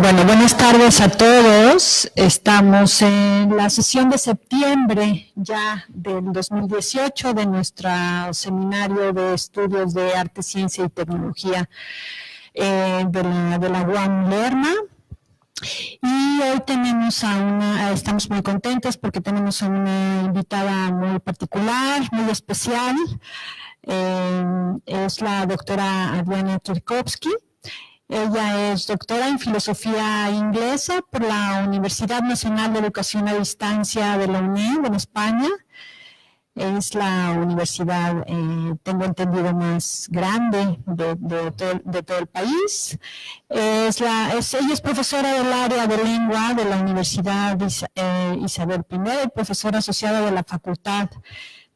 Bueno, buenas tardes a todos. Estamos en la sesión de septiembre ya del 2018 de nuestro seminario de estudios de arte, ciencia y tecnología de la UAM Lerma. Y hoy tenemos estamos muy contentos porque tenemos a una invitada muy particular, muy especial. Es la doctora Adriana Tchaikovsky. Ella es doctora en filosofía inglesa por la Universidad Nacional de Educación a Distancia de la UNED en España. Es la universidad, tengo entendido, más grande de todo el país. Ella es profesora del área de lengua de la Universidad Isabel I y profesora asociada de la Facultad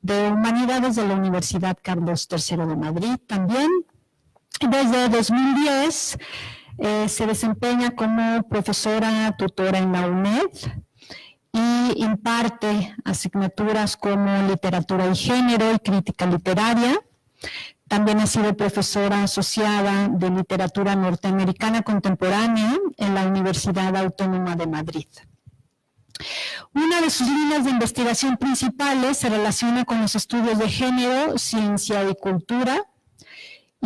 de Humanidades de la Universidad Carlos III de Madrid también. Desde 2010 se desempeña como profesora tutora en la UNED y imparte asignaturas como literatura y género y crítica literaria. También ha sido profesora asociada de literatura norteamericana contemporánea en la Universidad Autónoma de Madrid. Una de sus líneas de investigación principales se relaciona con los estudios de género, ciencia y cultura,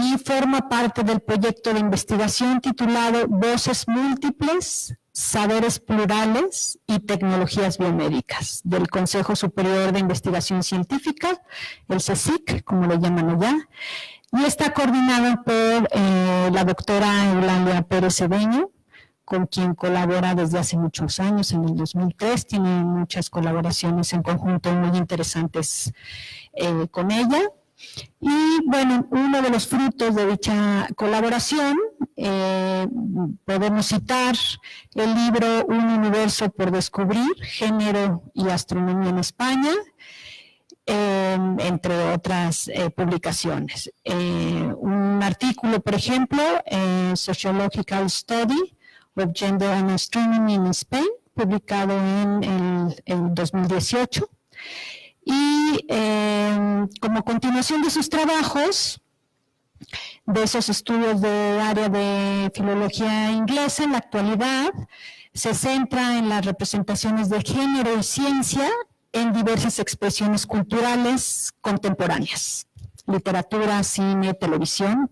y forma parte del proyecto de investigación titulado Voces Múltiples, Saberes Plurales y Tecnologías Biomédicas, del Consejo Superior de Investigación Científica, el CSIC, como lo llaman allá, y está coordinado por la doctora Eulalia Pérez Cedeño, con quien colabora desde hace muchos años, en el 2003, tiene muchas colaboraciones en conjunto muy interesantes con ella. Y bueno, uno de los frutos de dicha colaboración, podemos citar el libro Un universo por descubrir, género y astronomía en España, entre otras publicaciones. Un artículo, por ejemplo, Sociological Study of Gender and Astronomy in Spain, publicado en el 2018. Y como continuación de sus trabajos, de esos estudios de área de filología inglesa, en la actualidad se centra en las representaciones de género y ciencia en diversas expresiones culturales contemporáneas, literatura, cine, televisión.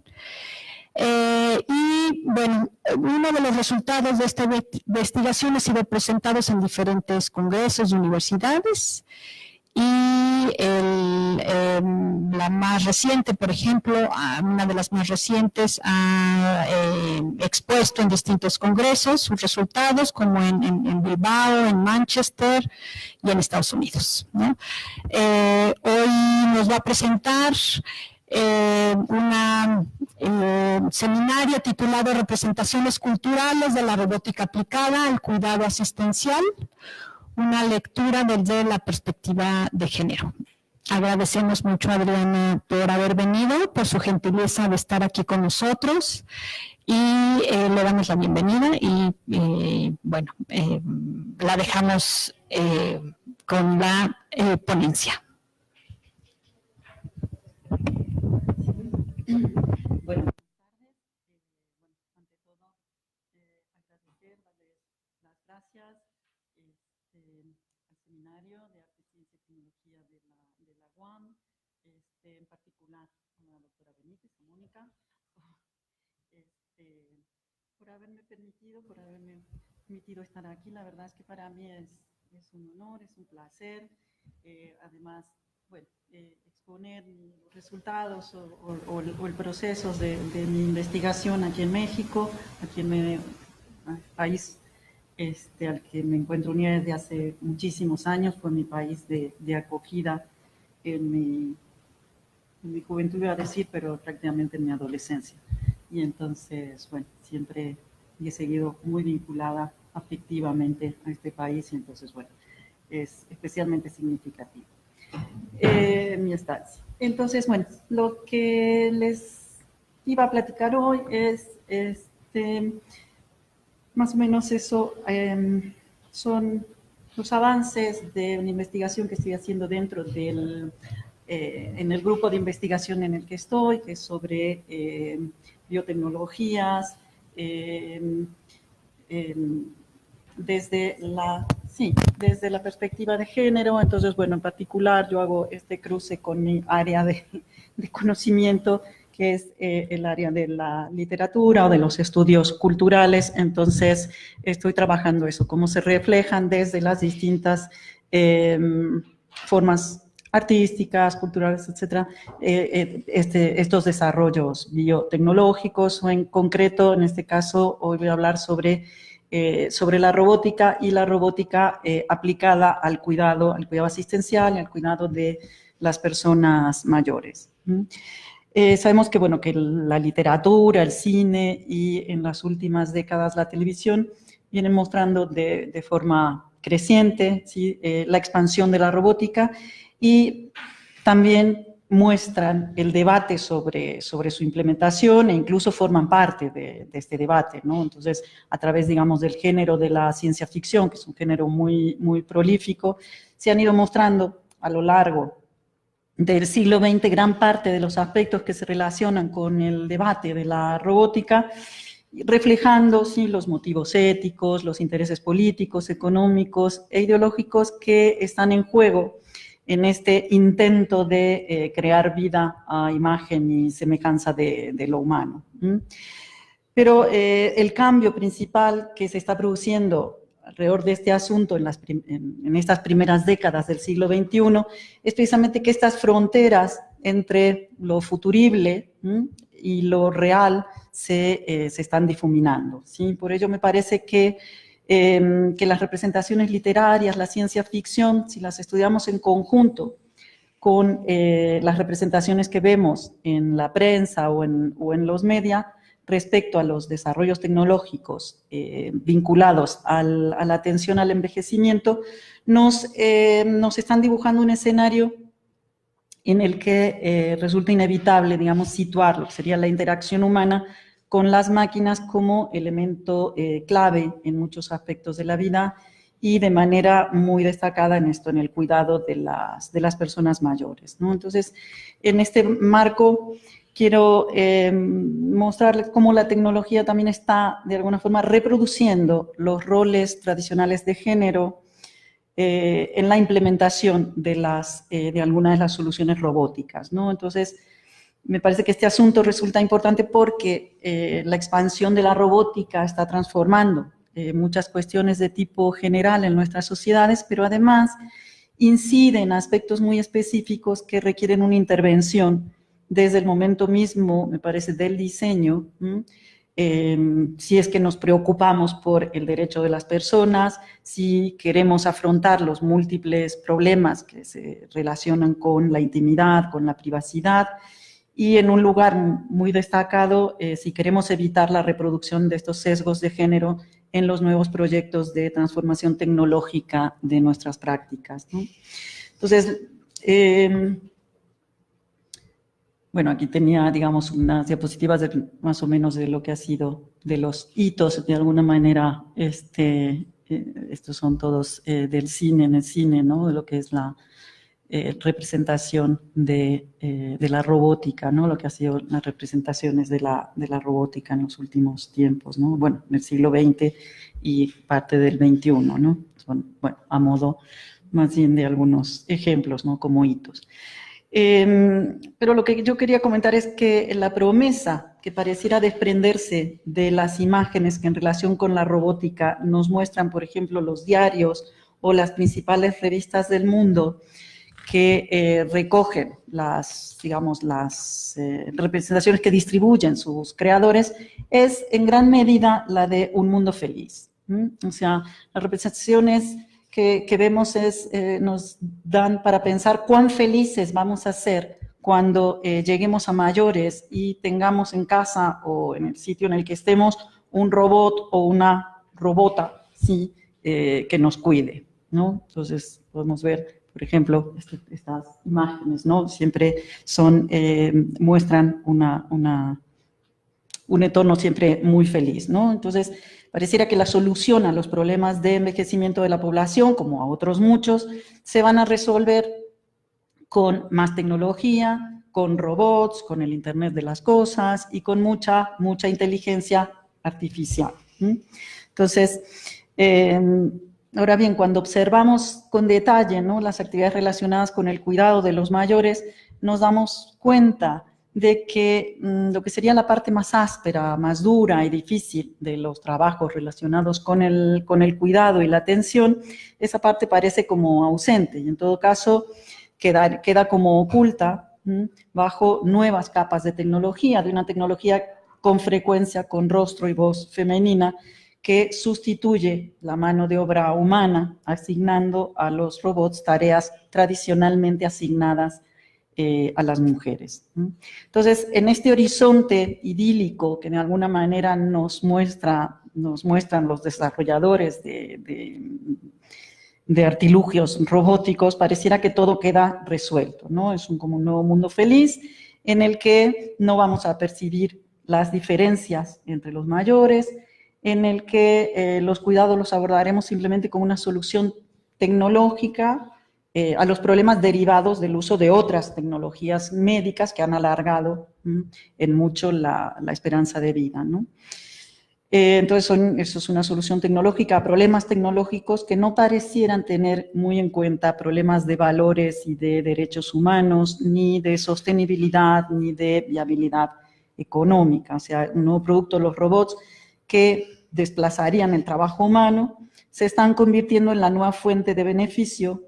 Y bueno, uno de los resultados de esta investigación ha sido presentados en diferentes congresos y universidades. Y la más reciente, por ejemplo, una de las más recientes ha expuesto en distintos congresos sus resultados, como en Bilbao, en Manchester y en Estados Unidos, ¿no? Hoy nos va a presentar un seminario titulado Representaciones culturales de la robótica aplicada al cuidado asistencial, una lectura desde la perspectiva de género. Agradecemos mucho a Adriana por haber venido, por su gentileza de estar aquí con nosotros y le damos la bienvenida y bueno, la dejamos con la ponencia. Bueno. Gracias al Seminario de Arte, Ciencia y Tecnología de la UAM, en particular a la doctora Benítez, a Mónica, por haberme permitido estar aquí. La verdad es que para mí es un honor, es un placer. Además, bueno, exponer los resultados o el proceso de mi investigación aquí en México, aquí en el país al que me encuentro unida desde hace muchísimos años. Fue mi país de acogida en mi juventud, iba a decir, pero prácticamente en mi adolescencia. Y entonces, bueno, siempre he seguido muy vinculada afectivamente a este país y entonces, bueno, es especialmente significativo mi estancia. Entonces, bueno, lo que les iba a platicar hoy es más o menos eso. Son los avances de una investigación que estoy haciendo dentro en el grupo de investigación en el que estoy, que es sobre biotecnologías, desde la perspectiva de género. Entonces, bueno, en particular yo hago este cruce con mi área de conocimiento, que es el área de la literatura o de los estudios culturales. Entonces, estoy trabajando eso, cómo se reflejan desde las distintas formas artísticas, culturales, etcétera, estos desarrollos biotecnológicos, o en concreto, en este caso, hoy voy a hablar sobre la robótica y la robótica aplicada al cuidado asistencial y al cuidado de las personas mayores. Sabemos que, bueno, que la literatura, el cine y en las últimas décadas la televisión vienen mostrando de forma creciente, ¿sí? La expansión de la robótica, y también muestran el debate sobre su implementación e incluso forman parte de este debate, ¿no? Entonces, a través, digamos, del género de la ciencia ficción, que es un género muy, muy prolífico, se han ido mostrando a lo largo del siglo XX gran parte de los aspectos que se relacionan con el debate de la robótica, reflejando, sí, los motivos éticos, los intereses políticos, económicos e ideológicos que están en juego en este intento de crear vida a imagen y semejanza de lo humano. Pero el cambio principal que se está produciendo alrededor de este asunto en estas primeras décadas del siglo XXI es precisamente que estas fronteras entre lo futurible y lo real se están difuminando, ¿sí? Por ello me parece que las representaciones literarias, la ciencia ficción, si las estudiamos en conjunto con las representaciones que vemos en la prensa o en los media respecto a los desarrollos tecnológicos vinculados a la atención al envejecimiento, nos están dibujando un escenario en el que resulta inevitable, digamos, situar lo que sería la interacción humana con las máquinas como elemento clave en muchos aspectos de la vida y de manera muy destacada en esto, en el cuidado de las personas mayores, ¿no? Entonces, en este marco quiero mostrarles cómo la tecnología también está, de alguna forma, reproduciendo los roles tradicionales de género en la implementación de algunas de las soluciones robóticas, ¿no? Entonces, me parece que este asunto resulta importante porque la expansión de la robótica está transformando muchas cuestiones de tipo general en nuestras sociedades, pero además incide en aspectos muy específicos que requieren una intervención desde el momento mismo, me parece, del diseño, si es que nos preocupamos por el derecho de las personas, si queremos afrontar los múltiples problemas que se relacionan con la intimidad, con la privacidad, y en un lugar muy destacado, si queremos evitar la reproducción de estos sesgos de género en los nuevos proyectos de transformación tecnológica de nuestras prácticas, ¿no? Entonces, bueno, aquí tenía, digamos, unas diapositivas más o menos de lo que ha sido, de los hitos, de alguna manera, estos son todos del cine, en el cine, ¿no? De lo que es la representación de la robótica, ¿no? Lo que ha sido las representaciones de la robótica en los últimos tiempos, ¿no? Bueno, en el siglo XX y parte del XXI, ¿no? Son, bueno, a modo más bien de algunos ejemplos, ¿no? Como hitos. Pero lo que yo quería comentar es que la promesa que pareciera desprenderse de las imágenes que en relación con la robótica nos muestran, por ejemplo, los diarios o las principales revistas del mundo que recogen las representaciones que distribuyen sus creadores, es en gran medida la de un mundo feliz. O sea, las representaciones que vemos nos dan para pensar cuán felices vamos a ser cuando lleguemos a mayores y tengamos en casa o en el sitio en el que estemos un robot o una robota, ¿sí? Que nos cuide, ¿no? Entonces podemos ver, por ejemplo, estas imágenes, ¿no? Siempre muestran un entorno siempre muy feliz, ¿no? Entonces, pareciera que la solución a los problemas de envejecimiento de la población, como a otros muchos, se van a resolver con más tecnología, con robots, con el Internet de las cosas y con mucha inteligencia artificial. Entonces, ahora bien, cuando observamos con detalle, ¿no?, las actividades relacionadas con el cuidado de los mayores, nos damos cuenta de que lo que sería la parte más áspera, más dura y difícil de los trabajos relacionados con el cuidado y la atención, esa parte parece como ausente y en todo caso queda como oculta bajo nuevas capas de una tecnología con frecuencia con rostro y voz femenina que sustituye la mano de obra humana, asignando a los robots tareas tradicionalmente asignadas a las mujeres. Entonces, en este horizonte idílico que de alguna manera nos muestran los desarrolladores de artilugios robóticos, pareciera que todo queda resuelto, ¿no? Es como un nuevo mundo feliz en el que no vamos a percibir las diferencias entre los mayores, en el que los cuidados los abordaremos simplemente como una solución tecnológica a los problemas derivados del uso de otras tecnologías médicas que han alargado en mucho la esperanza de vida, ¿no? Entonces, eso es una solución tecnológica a problemas tecnológicos que no parecieran tener muy en cuenta problemas de valores y de derechos humanos, ni de sostenibilidad, ni de viabilidad económica. O sea, un nuevo producto, los robots, que desplazarían el trabajo humano, se están convirtiendo en la nueva fuente de beneficio,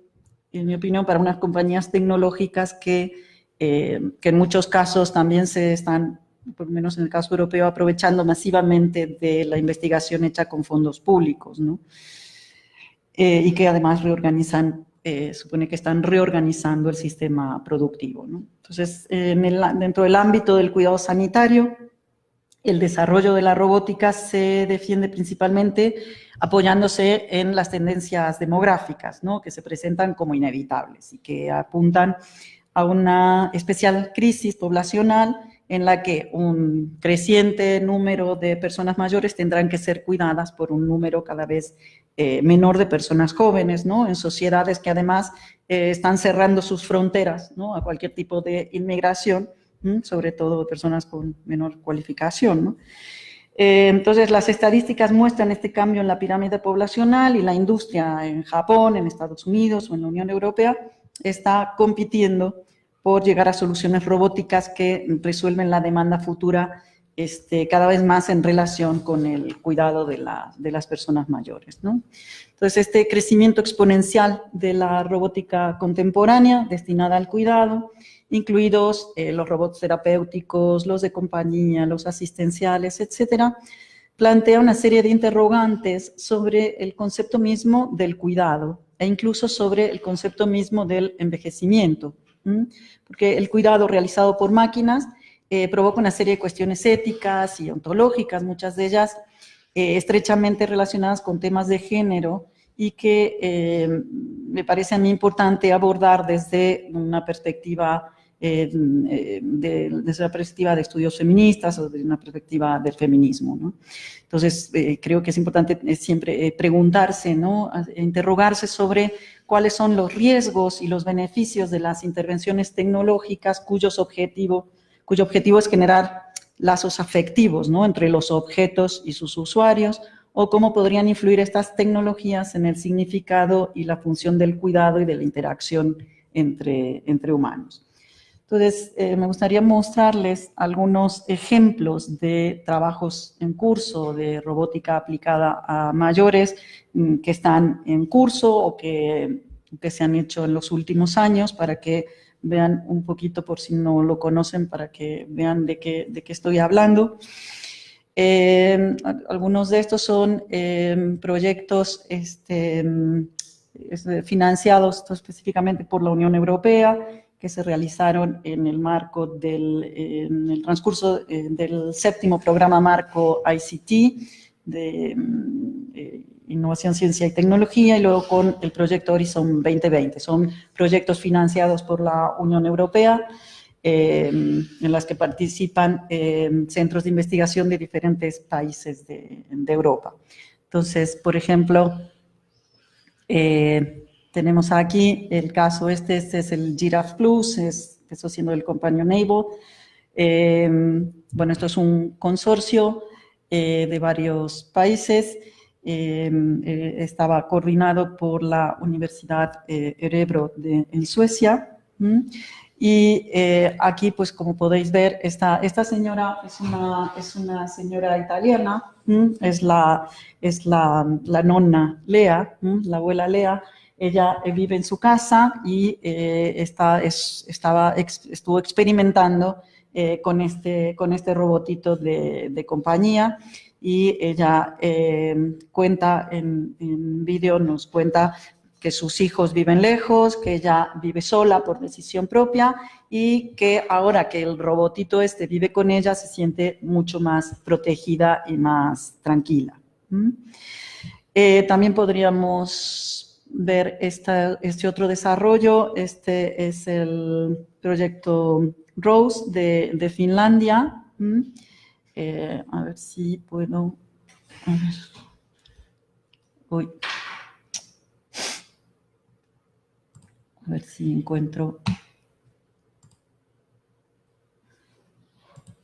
en mi opinión, para unas compañías tecnológicas que en muchos casos también se están, por lo menos en el caso europeo, aprovechando masivamente de la investigación hecha con fondos públicos, ¿no? Y que además supone que están reorganizando el sistema productivo, ¿no? Entonces, dentro del ámbito del cuidado sanitario, el desarrollo de la robótica se defiende principalmente apoyándose en las tendencias demográficas, ¿no?, que se presentan como inevitables y que apuntan a una especial crisis poblacional en la que un creciente número de personas mayores tendrán que ser cuidadas por un número cada vez menor de personas jóvenes, ¿no?, en sociedades que además están cerrando sus fronteras, ¿no?, a cualquier tipo de inmigración, sobre todo personas con menor cualificación, ¿no? Entonces, las estadísticas muestran este cambio en la pirámide poblacional y la industria en Japón, en Estados Unidos o en la Unión Europea está compitiendo por llegar a soluciones robóticas que resuelven la demanda futura cada vez más en relación con el cuidado de las personas mayores, ¿no? Entonces, este crecimiento exponencial de la robótica contemporánea destinada al cuidado, incluidos los robots terapéuticos, los de compañía, los asistenciales, etcétera, plantea una serie de interrogantes sobre el concepto mismo del cuidado e incluso sobre el concepto mismo del envejecimiento, porque el cuidado realizado por máquinas provoca una serie de cuestiones éticas y ontológicas, muchas de ellas estrechamente relacionadas con temas de género y que me parece a mí importante abordar desde una perspectiva desde la perspectiva de estudios feministas o desde una perspectiva del feminismo, ¿no? Entonces, creo que es importante siempre preguntarse, ¿no?, interrogarse sobre cuáles son los riesgos y los beneficios de las intervenciones tecnológicas cuyo objetivo es generar lazos afectivos, ¿no?, entre los objetos y sus usuarios, o cómo podrían influir estas tecnologías en el significado y la función del cuidado y de la interacción entre humanos. Entonces, me gustaría mostrarles algunos ejemplos de trabajos en curso de robótica aplicada a mayores que están en curso o que se han hecho en los últimos años, para que vean un poquito, por si no lo conocen, para que vean de qué estoy hablando. Algunos de estos son proyectos financiados específicamente por la Unión Europea, que se realizaron en el marco en el transcurso del 7º programa marco ICT de Innovación, Ciencia y Tecnología, y luego con el proyecto Horizon 2020. Son proyectos financiados por la Unión Europea, en las que participan centros de investigación de diferentes países de Europa. Entonces, por ejemplo, tenemos aquí el caso, este es el Giraffe Plus, empezó siendo el Companion Able. Bueno, esto es un consorcio de varios países estaba coordinado por la Universidad Örebro en Suecia. Y aquí, pues como podéis ver, esta señora es una señora italiana, es la nonna Lea, la abuela Lea. Ella vive en su casa y estuvo experimentando con este robotito de compañía, y ella cuenta en vídeo, nos cuenta que sus hijos viven lejos, que ella vive sola por decisión propia y que ahora que el robotito vive con ella se siente mucho más protegida y más tranquila. También podríamos ver este otro desarrollo. Este es el proyecto Rose de Finlandia. A ver si puedo... A ver. Uy. A ver si encuentro...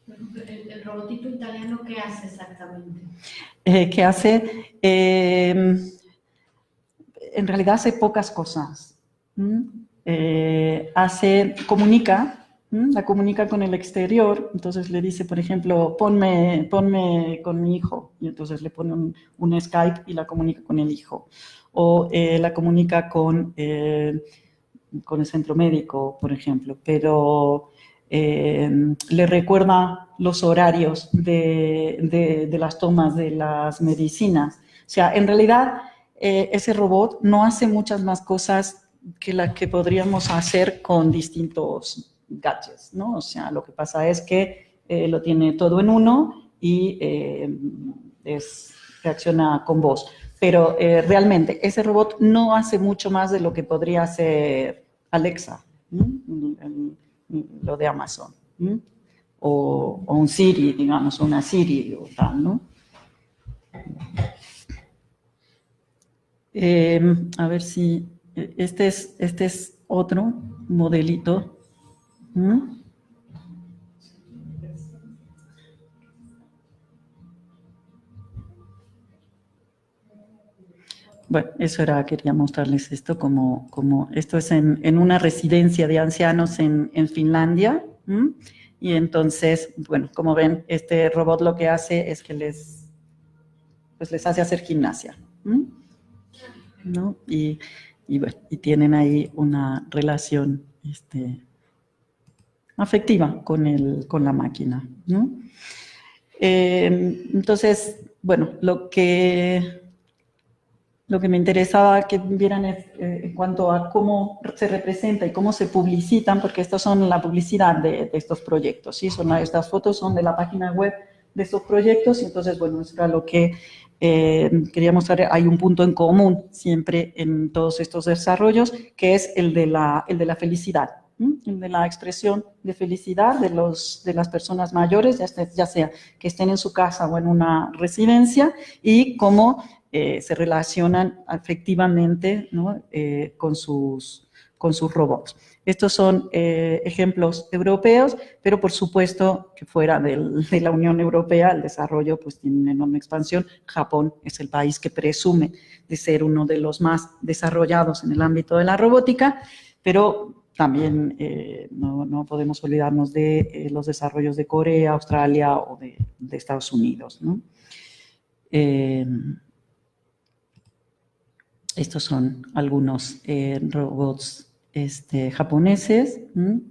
¿El robotito italiano qué hace exactamente? ¿Qué hace? En realidad hace pocas cosas. La comunica con el exterior. Entonces le dice, por ejemplo, ponme con mi hijo, y entonces le pone un Skype y la comunica con el hijo. O la comunica con el centro médico, por ejemplo, pero le recuerda los horarios de las tomas de las medicinas. O sea, en realidad ese robot no hace muchas más cosas que las que podríamos hacer con distintos gadgets, ¿no? O sea, lo que pasa es que lo tiene todo en uno y reacciona con voz. Pero realmente ese robot no hace mucho más de lo que podría hacer Alexa, lo de Amazon, o un Siri, digamos, una Siri o tal, ¿no? A ver si este es otro modelito. Bueno, quería mostrarles esto como esto es en una residencia de ancianos en Finlandia. Y entonces, bueno, como ven, este robot lo que hace es que les hace hacer gimnasia, ¿no? Y bueno, y tienen ahí una relación afectiva con la máquina, ¿no? Entonces, bueno, lo que me interesaba que vieran es en cuanto a cómo se representa y cómo se publicitan, porque estas son la publicidad de estos proyectos, ¿sí? Estas fotos son de la página web de estos proyectos, y entonces, bueno, eso era lo que quería mostrar. Hay un punto en común siempre en todos estos desarrollos, que es el de la felicidad, el de la expresión de felicidad de las personas mayores, ya sea que estén en su casa o en una residencia, y cómo se relacionan afectivamente, ¿no? con sus robots. Estos son ejemplos europeos, pero por supuesto que fuera de la Unión Europea el desarrollo pues tiene una enorme expansión. Japón es el país que presume de ser uno de los más desarrollados en el ámbito de la robótica, pero también no podemos olvidarnos de los desarrollos de Corea, Australia o de Estados Unidos, ¿no? Estos son algunos robots japoneses.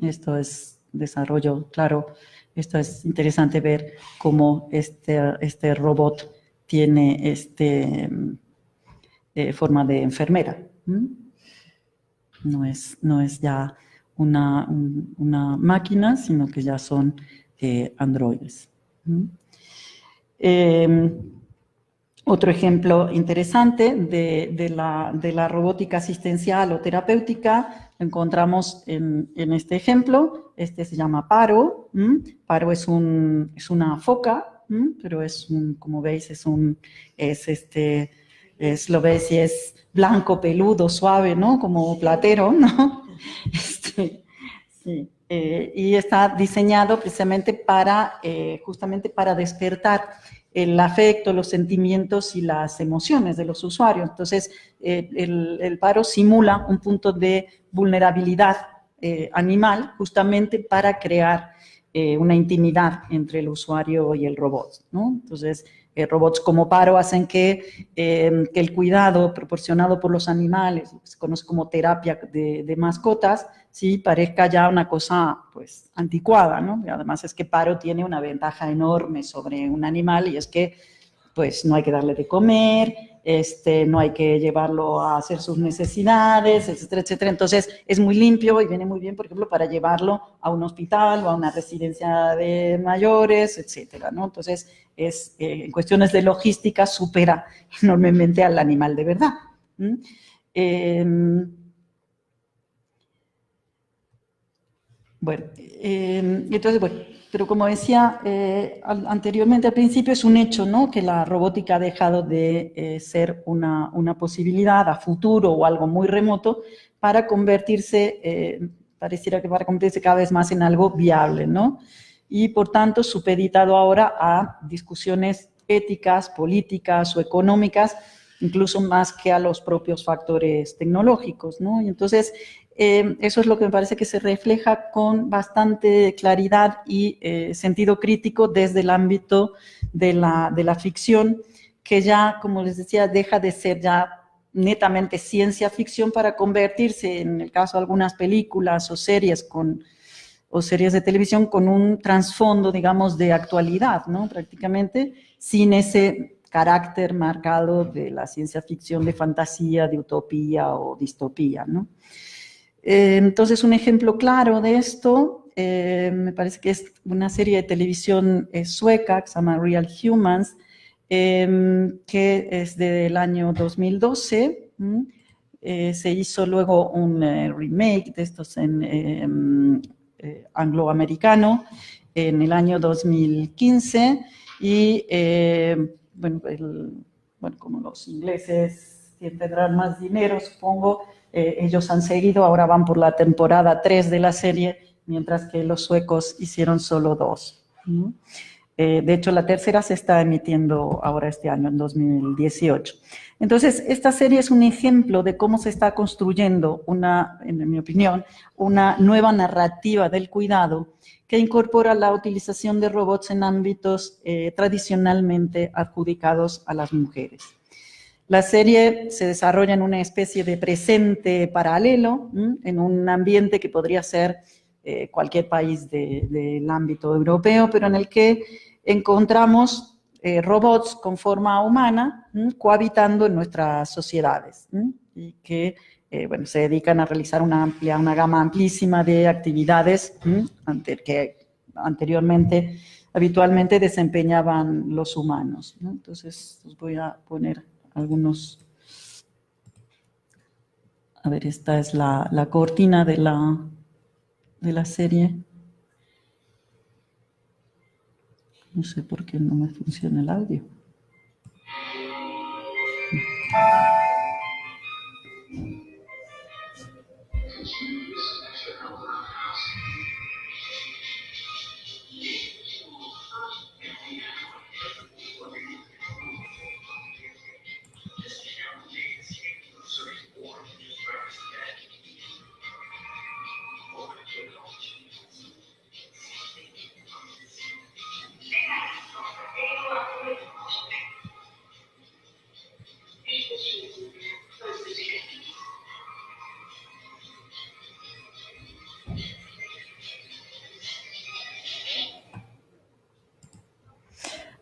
Esto es desarrollo, claro. Esto es interesante ver cómo este robot tiene forma de enfermera. No es ya una máquina, sino que ya son androides. Otro ejemplo interesante de la robótica asistencial o terapéutica lo encontramos en este ejemplo. Este se llama Paro. Paro es una foca, pero como veis, lo ves y es blanco, peludo, suave, ¿no? Como platero, ¿no? Sí. Y está diseñado precisamente justamente para despertar el afecto, los sentimientos y las emociones de los usuarios. Entonces, el paro simula un punto de vulnerabilidad animal justamente para crear una intimidad entre el usuario y el robot, ¿no? Entonces, robots como paro hacen que el cuidado proporcionado por los animales, lo que se conoce como terapia de mascotas, sí, parezca ya una cosa, pues, anticuada, ¿no? Y además es que paro tiene una ventaja enorme sobre un animal y es que, pues, no hay que darle de comer, no hay que llevarlo a hacer sus necesidades, etcétera, etcétera. Entonces, es muy limpio y viene muy bien, por ejemplo, para llevarlo a un hospital o a una residencia de mayores, etcétera, ¿no? Entonces, en cuestiones de logística supera enormemente al animal de verdad. Bueno, entonces, bueno, pero como decía anteriormente al principio, es un hecho, ¿no?, que la robótica ha dejado de ser una posibilidad a futuro o algo muy remoto para convertirse, pareciera que para convertirse cada vez más en algo viable, ¿no? Y por tanto supeditado ahora a discusiones éticas, políticas o económicas, incluso más que a los propios factores tecnológicos, ¿no? Y entonces, eso es lo que me parece que se refleja con bastante claridad y sentido crítico desde el ámbito de la ficción, que ya, como les decía, deja de ser ya netamente ciencia ficción para convertirse, en el caso de algunas películas o series de televisión, con un trasfondo, digamos, de actualidad, ¿no? Prácticamente, sin ese carácter marcado de la ciencia ficción de fantasía, de utopía o distopía, ¿no? Entonces, un ejemplo claro de esto, me parece que es una serie de televisión sueca que se llama Real Humans, que es del año 2012. Se hizo luego un remake de estos en angloamericano en el año 2015 y, bueno, como los ingleses tendrán más dinero, supongo, ellos han seguido, ahora van por la temporada 3 de la serie, mientras que los suecos hicieron solo 2. De hecho, la tercera se está emitiendo ahora este año, en 2018. Entonces, esta serie es un ejemplo de cómo se está construyendo en mi opinión, una nueva narrativa del cuidado que incorpora la utilización de robots en ámbitos tradicionalmente adjudicados a las mujeres. La serie se desarrolla en una especie de presente paralelo, en un ambiente que podría ser cualquier país del ámbito europeo, pero en el que encontramos robots con forma humana cohabitando en nuestras sociedades y que bueno, se dedican a realizar una gama amplísima de actividades que anteriormente habitualmente desempeñaban los humanos, ¿no? Entonces, os voy a poner algunos. A ver, esta es la cortina de la serie. No sé por qué no me funciona el audio.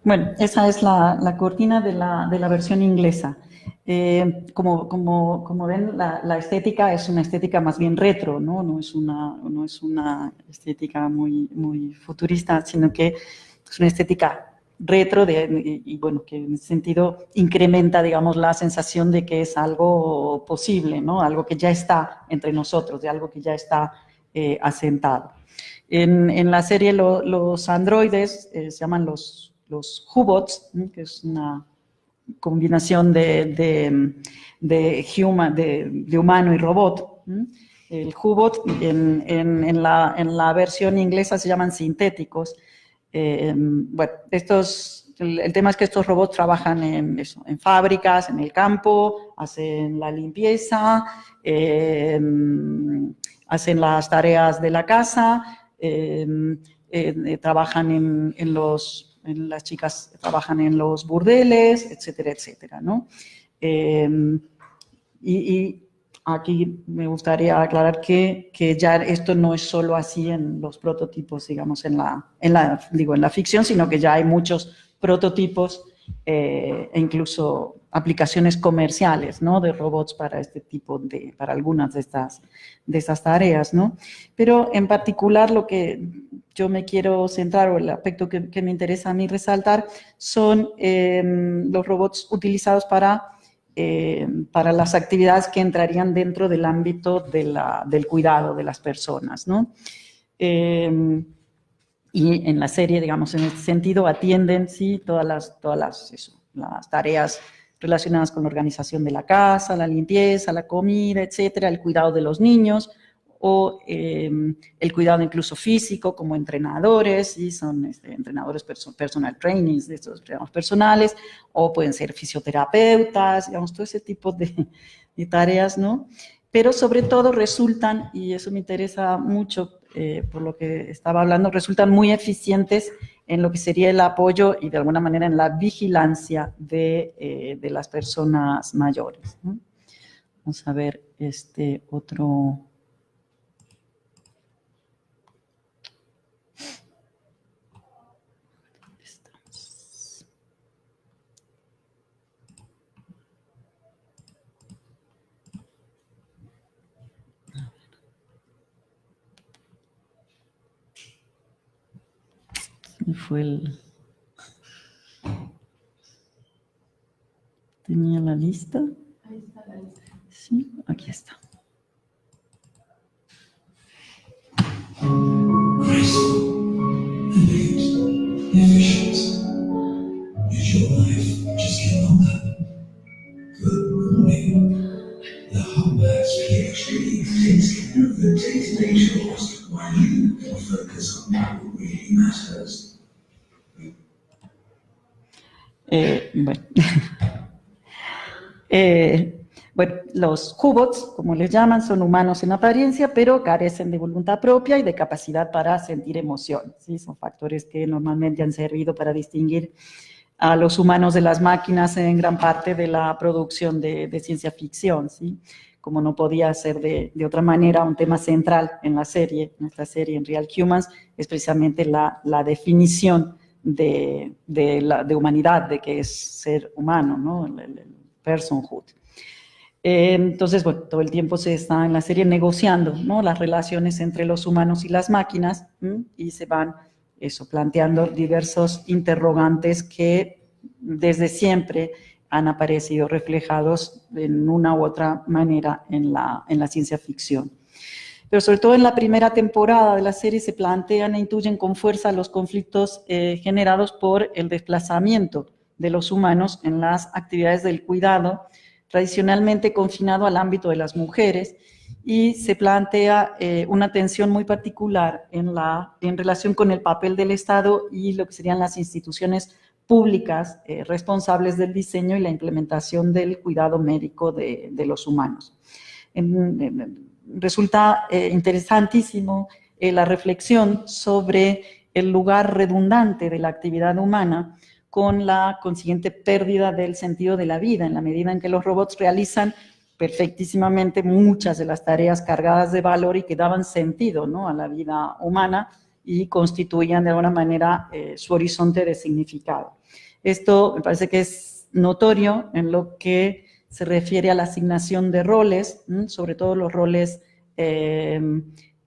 Bueno, esa es la cortina de la versión inglesa. Como ven, la estética es una estética más bien retro, ¿no? No es una estética muy futurista, sino que es una estética retro y bueno, que en ese sentido incrementa, digamos, la sensación de que es algo posible, ¿no? Algo que ya está entre nosotros, de algo que ya está asentado. En la serie los androides se llaman los Hubots, que es una combinación de humano y robot. El Hubot en la versión inglesa se llaman sintéticos. Bueno, estos el tema es que estos robots trabajan en fábricas, en el campo, hacen la limpieza, hacen las tareas de la casa, trabajan las chicas trabajan en los burdeles, etcétera, etcétera, ¿no? Y aquí me gustaría aclarar que ya esto no es solo así en los prototipos, digamos, en la ficción, sino que ya hay muchos prototipos e incluso aplicaciones comerciales, ¿no? De robots para este tipo para algunas de estas tareas, ¿no? Pero en particular lo que yo me quiero centrar, o el aspecto que me interesa a mí resaltar, son los robots utilizados para las actividades que entrarían dentro del ámbito del cuidado de las personas, ¿no? Y en la serie, digamos, en este sentido, atienden, sí, todas las tareas relacionadas con la organización de la casa, la limpieza, la comida, etcétera, el cuidado de los niños, o el cuidado incluso físico, como entrenadores, ¿sí? Son entrenadores personal trainings de estos entrenadores personales, o pueden ser fisioterapeutas, digamos, todo ese tipo de tareas, ¿no? Pero sobre todo resultan, y eso me interesa mucho por lo que estaba hablando, resultan muy eficientes en lo que sería el apoyo y de alguna manera en la vigilancia de las personas mayores, ¿no? Vamos a ver otro. ¿Tenía la lista? Ahí está la lista. Sí, aquí está. Bueno. Bueno, los Hubots, como les llaman, son humanos en apariencia, pero carecen de voluntad propia y de capacidad para sentir emociones, ¿sí? Son factores que normalmente han servido para distinguir a los humanos de las máquinas en gran parte de la producción de ciencia ficción, ¿sí? Como no podía ser de otra manera, un tema central en esta serie, en Real Humans, es precisamente la definición de humanidad, de qué es ser humano, ¿no? El personhood. Entonces, bueno, todo el tiempo se está en la serie negociando, ¿no? Las relaciones entre los humanos y las máquinas, y se van planteando diversos interrogantes que desde siempre han aparecido reflejados en una u otra manera en la ciencia ficción. Pero sobre todo en la primera temporada de la serie se plantean e intuyen con fuerza los conflictos generados por el desplazamiento de los humanos en las actividades del cuidado, tradicionalmente confinado al ámbito de las mujeres, y se plantea una tensión muy particular en relación con el papel del Estado y lo que serían las instituciones públicas responsables del diseño y la implementación del cuidado médico de los humanos. Resulta interesantísimo la reflexión sobre el lugar redundante de la actividad humana con la consiguiente pérdida del sentido de la vida, en la medida en que los robots realizan perfectísimamente muchas de las tareas cargadas de valor y que daban sentido, ¿no?, a la vida humana y constituían de alguna manera su horizonte de significado. Esto me parece que es notorio en lo que se refiere a la asignación de roles, sobre todo los roles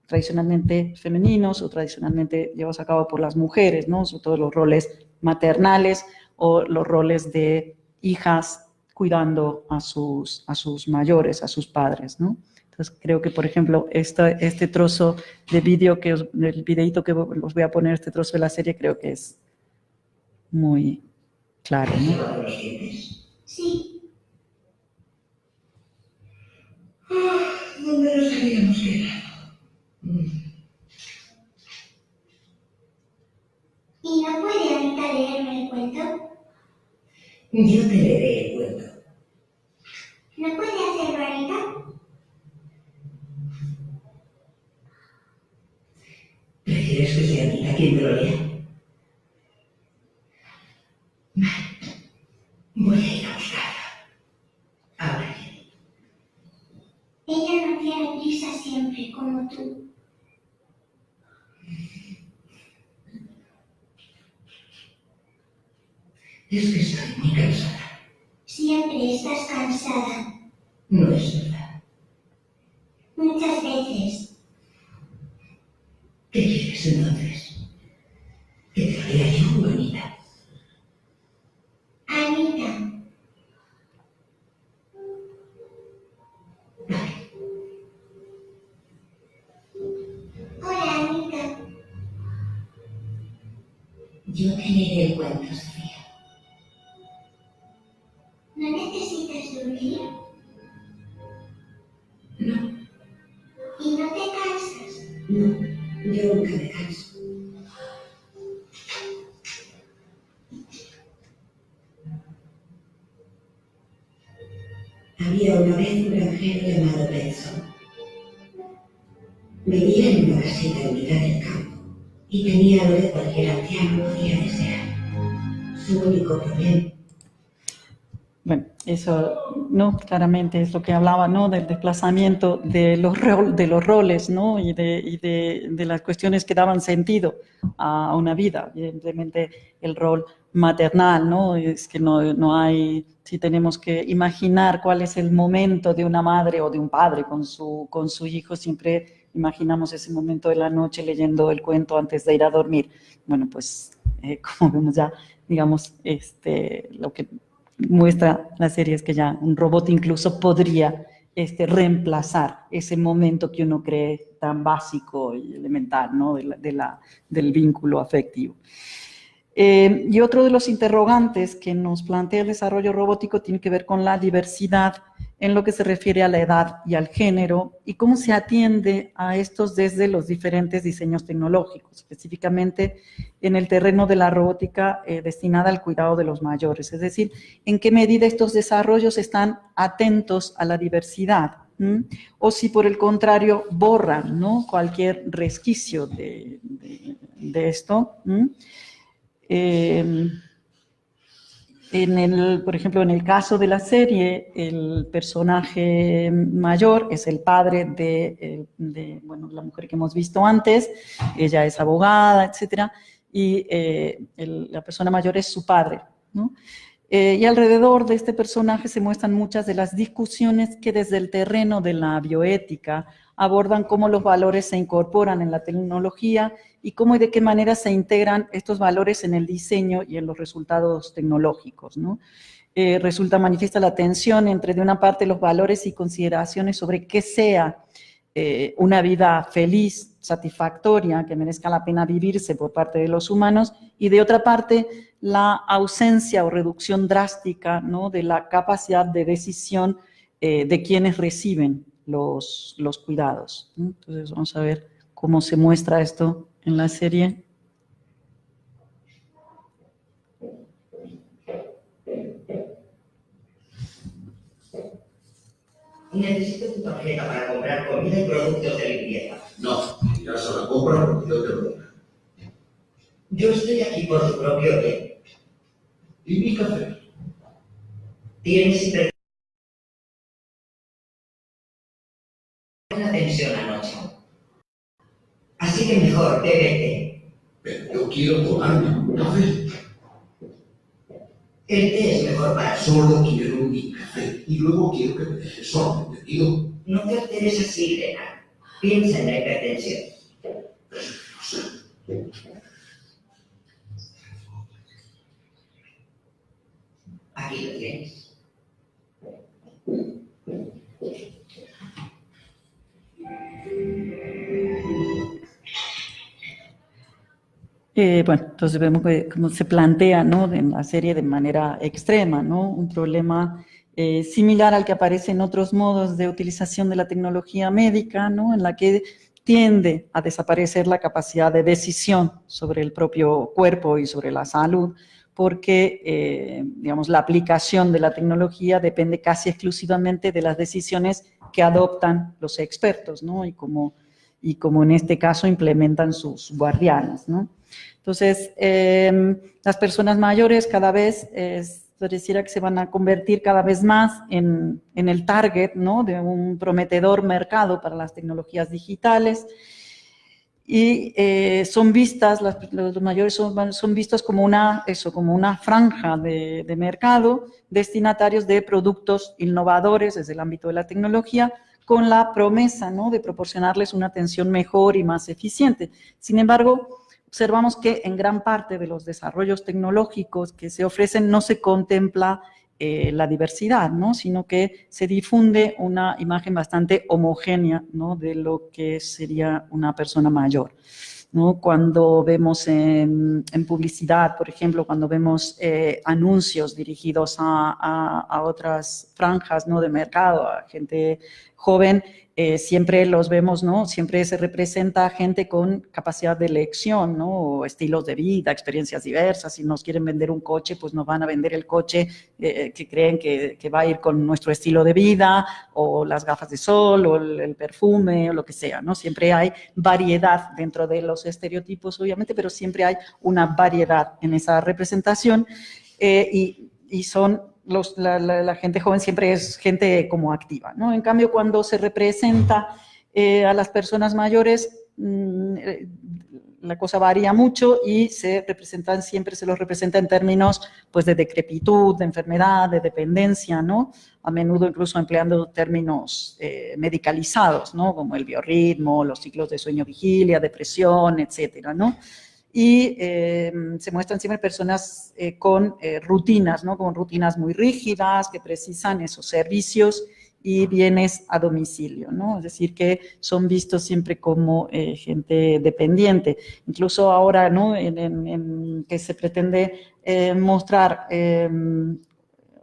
tradicionalmente femeninos o tradicionalmente llevados a cabo por las mujeres, ¿no? Sobre todo los roles maternales o los roles de hijas cuidando a sus mayores, a sus padres, ¿no? Entonces creo que, por ejemplo, este trozo de vídeo, el videíto que os voy a poner, este trozo de la serie, creo que es muy claro, ¿no? Sí. ¿Dónde nos habíamos quedado? ¿Y no puede Anita leerme el cuento? Yo te leeré el cuento. ¿No puede hacerlo Anita? ¿Prefieres que sea Anita quien te lo lea? Voy a ir a buscarla. Ahora viene. Ella no tiene prisa siempre, como tú. Es que estoy muy cansada. Siempre estás cansada. No es verdad. Muchas veces. ¿Qué quieres entonces? ¿Que te lo lea yo, Anita? Anita. Vale. Hola, Anita. Yo te leeré el cuento, Sofía. ¿No necesitas dormir? No, ¿Y no te cansas? no, yo nunca me canso. Había una vez un granjero llamado Benson. Vivía en una casita en mitad del campo y tenía lo que cualquier anciano podía desear. Su único problema. Bueno, eso, ¿no? Claramente es lo que hablaba, ¿no? Del desplazamiento de los roles, ¿no? Y de las cuestiones que daban sentido a una vida. Evidentemente, el rol maternal, ¿no? Es que no hay, si tenemos que imaginar cuál es el momento de una madre o de un padre con su hijo, siempre imaginamos ese momento de la noche leyendo el cuento antes de ir a dormir. Bueno, pues, como vemos ya, digamos, lo que muestra la serie es que ya un robot incluso podría reemplazar ese momento que uno cree tan básico y elemental, ¿no? del vínculo afectivo. Y otro de los interrogantes que nos plantea el desarrollo robótico tiene que ver con la diversidad en lo que se refiere a la edad y al género y cómo se atiende a estos desde los diferentes diseños tecnológicos, específicamente en el terreno de la robótica destinada al cuidado de los mayores, es decir, en qué medida estos desarrollos están atentos a la diversidad, o si por el contrario borran, ¿no? Cualquier resquicio de esto. Por ejemplo, en el caso de la serie, el personaje mayor es el padre de la mujer que hemos visto antes, ella es abogada, etcétera, y la persona mayor es su padre, ¿no? Y alrededor de este personaje se muestran muchas de las discusiones que desde el terreno de la bioética abordan cómo los valores se incorporan en la tecnología y cómo y de qué manera se integran estos valores en el diseño y en los resultados tecnológicos, ¿no? Resulta manifiesta la tensión entre, de una parte, los valores y consideraciones sobre qué sea una vida feliz, satisfactoria, que merezca la pena vivirse por parte de los humanos, y de otra parte, la ausencia o reducción drástica, ¿no? de la capacidad de decisión de quienes reciben los cuidados, ¿no? Entonces vamos a ver cómo se muestra esto en la serie. Necesito tu tarjeta para comprar comida y productos de limpieza. No, irás a la compra porque yo te lo doy. Yo estoy aquí por su propio bien. ¿Y mi café? Tienes una tensión anoche. Así que mejor, bébete. Pero yo quiero tomarme un café. El té es mejor para eso. Solo quiero mi café y luego quiero que me dejes solo, ¿entendido? No te alteres así, Elena. Piensa en la hipertensión. No sé. Aquí lo tienes. Bueno, entonces vemos cómo se plantea, ¿no? en la serie de manera extrema, ¿no? Un problema similar al que aparece en otros modos de utilización de la tecnología médica, ¿no? En la que tiende a desaparecer la capacidad de decisión sobre el propio cuerpo y sobre la salud, porque, digamos, la aplicación de la tecnología depende casi exclusivamente de las decisiones que adoptan los expertos, ¿no? Y como en este caso implementan sus guardianes, ¿no? Entonces, las personas mayores cada vez pareciera que se van a convertir cada vez más en el target, ¿no? De un prometedor mercado para las tecnologías digitales. Y son vistas, los mayores son vistos como una franja de mercado, destinatarios de productos innovadores desde el ámbito de la tecnología, con la promesa, ¿no? De proporcionarles una atención mejor y más eficiente. Sin embargo, observamos que en gran parte de los desarrollos tecnológicos que se ofrecen no se contempla la diversidad, ¿no? Sino que se difunde una imagen bastante homogénea, ¿no? De lo que sería una persona mayor, ¿no? Cuando vemos en publicidad, por ejemplo, cuando vemos anuncios dirigidos a otras franjas, ¿no? De mercado, a gente joven, siempre los vemos, ¿no? Siempre se representa gente con capacidad de elección, ¿no? O estilos de vida, experiencias diversas. Si nos quieren vender un coche, pues nos van a vender el coche que creen que va a ir con nuestro estilo de vida, o las gafas de sol, o el perfume, o lo que sea, ¿no? Siempre hay variedad dentro de los estereotipos, obviamente, pero siempre hay una variedad en esa representación y son... La gente joven siempre es gente como activa, ¿no? En cambio, cuando se representa a las personas mayores, la cosa varía mucho y siempre se los representa en términos, pues, de decrepitud, de enfermedad, de dependencia, ¿no? A menudo incluso empleando términos medicalizados, ¿no? Como el biorritmo, los ciclos de sueño-vigilia, depresión, etcétera, ¿no? Y se muestran siempre personas con rutinas, ¿no? Con rutinas muy rígidas que precisan esos servicios y bienes a domicilio, ¿no? Es decir, que son vistos siempre como gente dependiente. Incluso ahora, ¿no? Que se pretende mostrar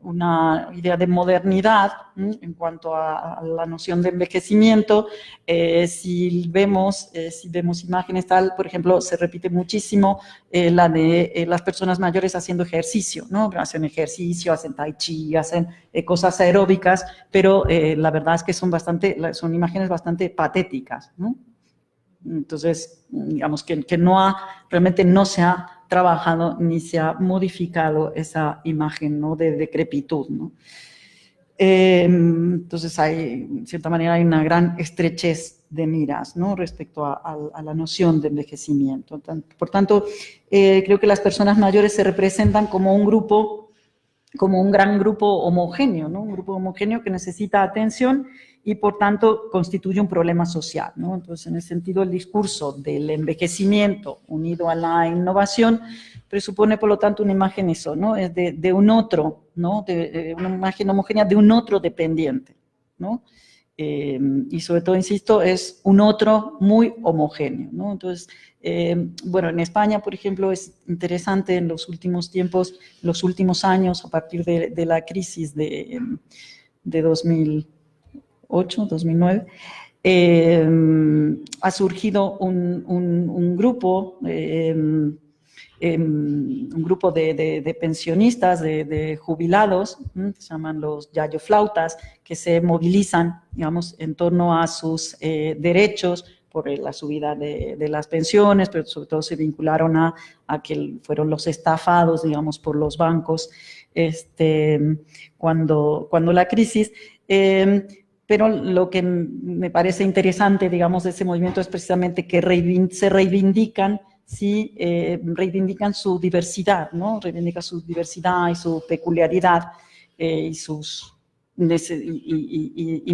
una idea de modernidad en cuanto a la noción de envejecimiento. Si vemos imágenes tal, por ejemplo, se repite muchísimo la de las personas mayores haciendo ejercicio, ¿no? Hacen ejercicio, hacen tai chi, hacen cosas aeróbicas, pero la verdad es que son imágenes bastante patéticas, ¿no? Entonces, digamos que realmente no se ha trabajado ni se ha modificado esa imagen, ¿no? De decrepitud, ¿no? Entonces, en cierta manera, hay una gran estrechez de miras, ¿no? Respecto a la noción de envejecimiento. Por tanto, creo que las personas mayores se representan como un gran grupo homogéneo, ¿no? Un grupo homogéneo que necesita atención y, por tanto, constituye un problema social, ¿no? Entonces, en ese sentido, el discurso del envejecimiento unido a la innovación presupone, por lo tanto, una imagen ¿no? Es de un otro, ¿no? De una imagen homogénea de un otro dependiente, ¿no? Y sobre todo, insisto, es un otro muy homogéneo, ¿no? Entonces, bueno, en España, por ejemplo, es interesante en los últimos tiempos, los últimos años, a partir de la crisis de 2008, 2009, ha surgido un grupo de pensionistas, de jubilados, se llaman los yayoflautas, que se movilizan, digamos, en torno a sus derechos por la subida de las pensiones, pero sobre todo se vincularon a que fueron los estafados, digamos, por los bancos cuando la crisis. Pero lo que me parece interesante, digamos, de ese movimiento es precisamente que se reivindican su diversidad, ¿no? Reivindican su diversidad y su peculiaridad y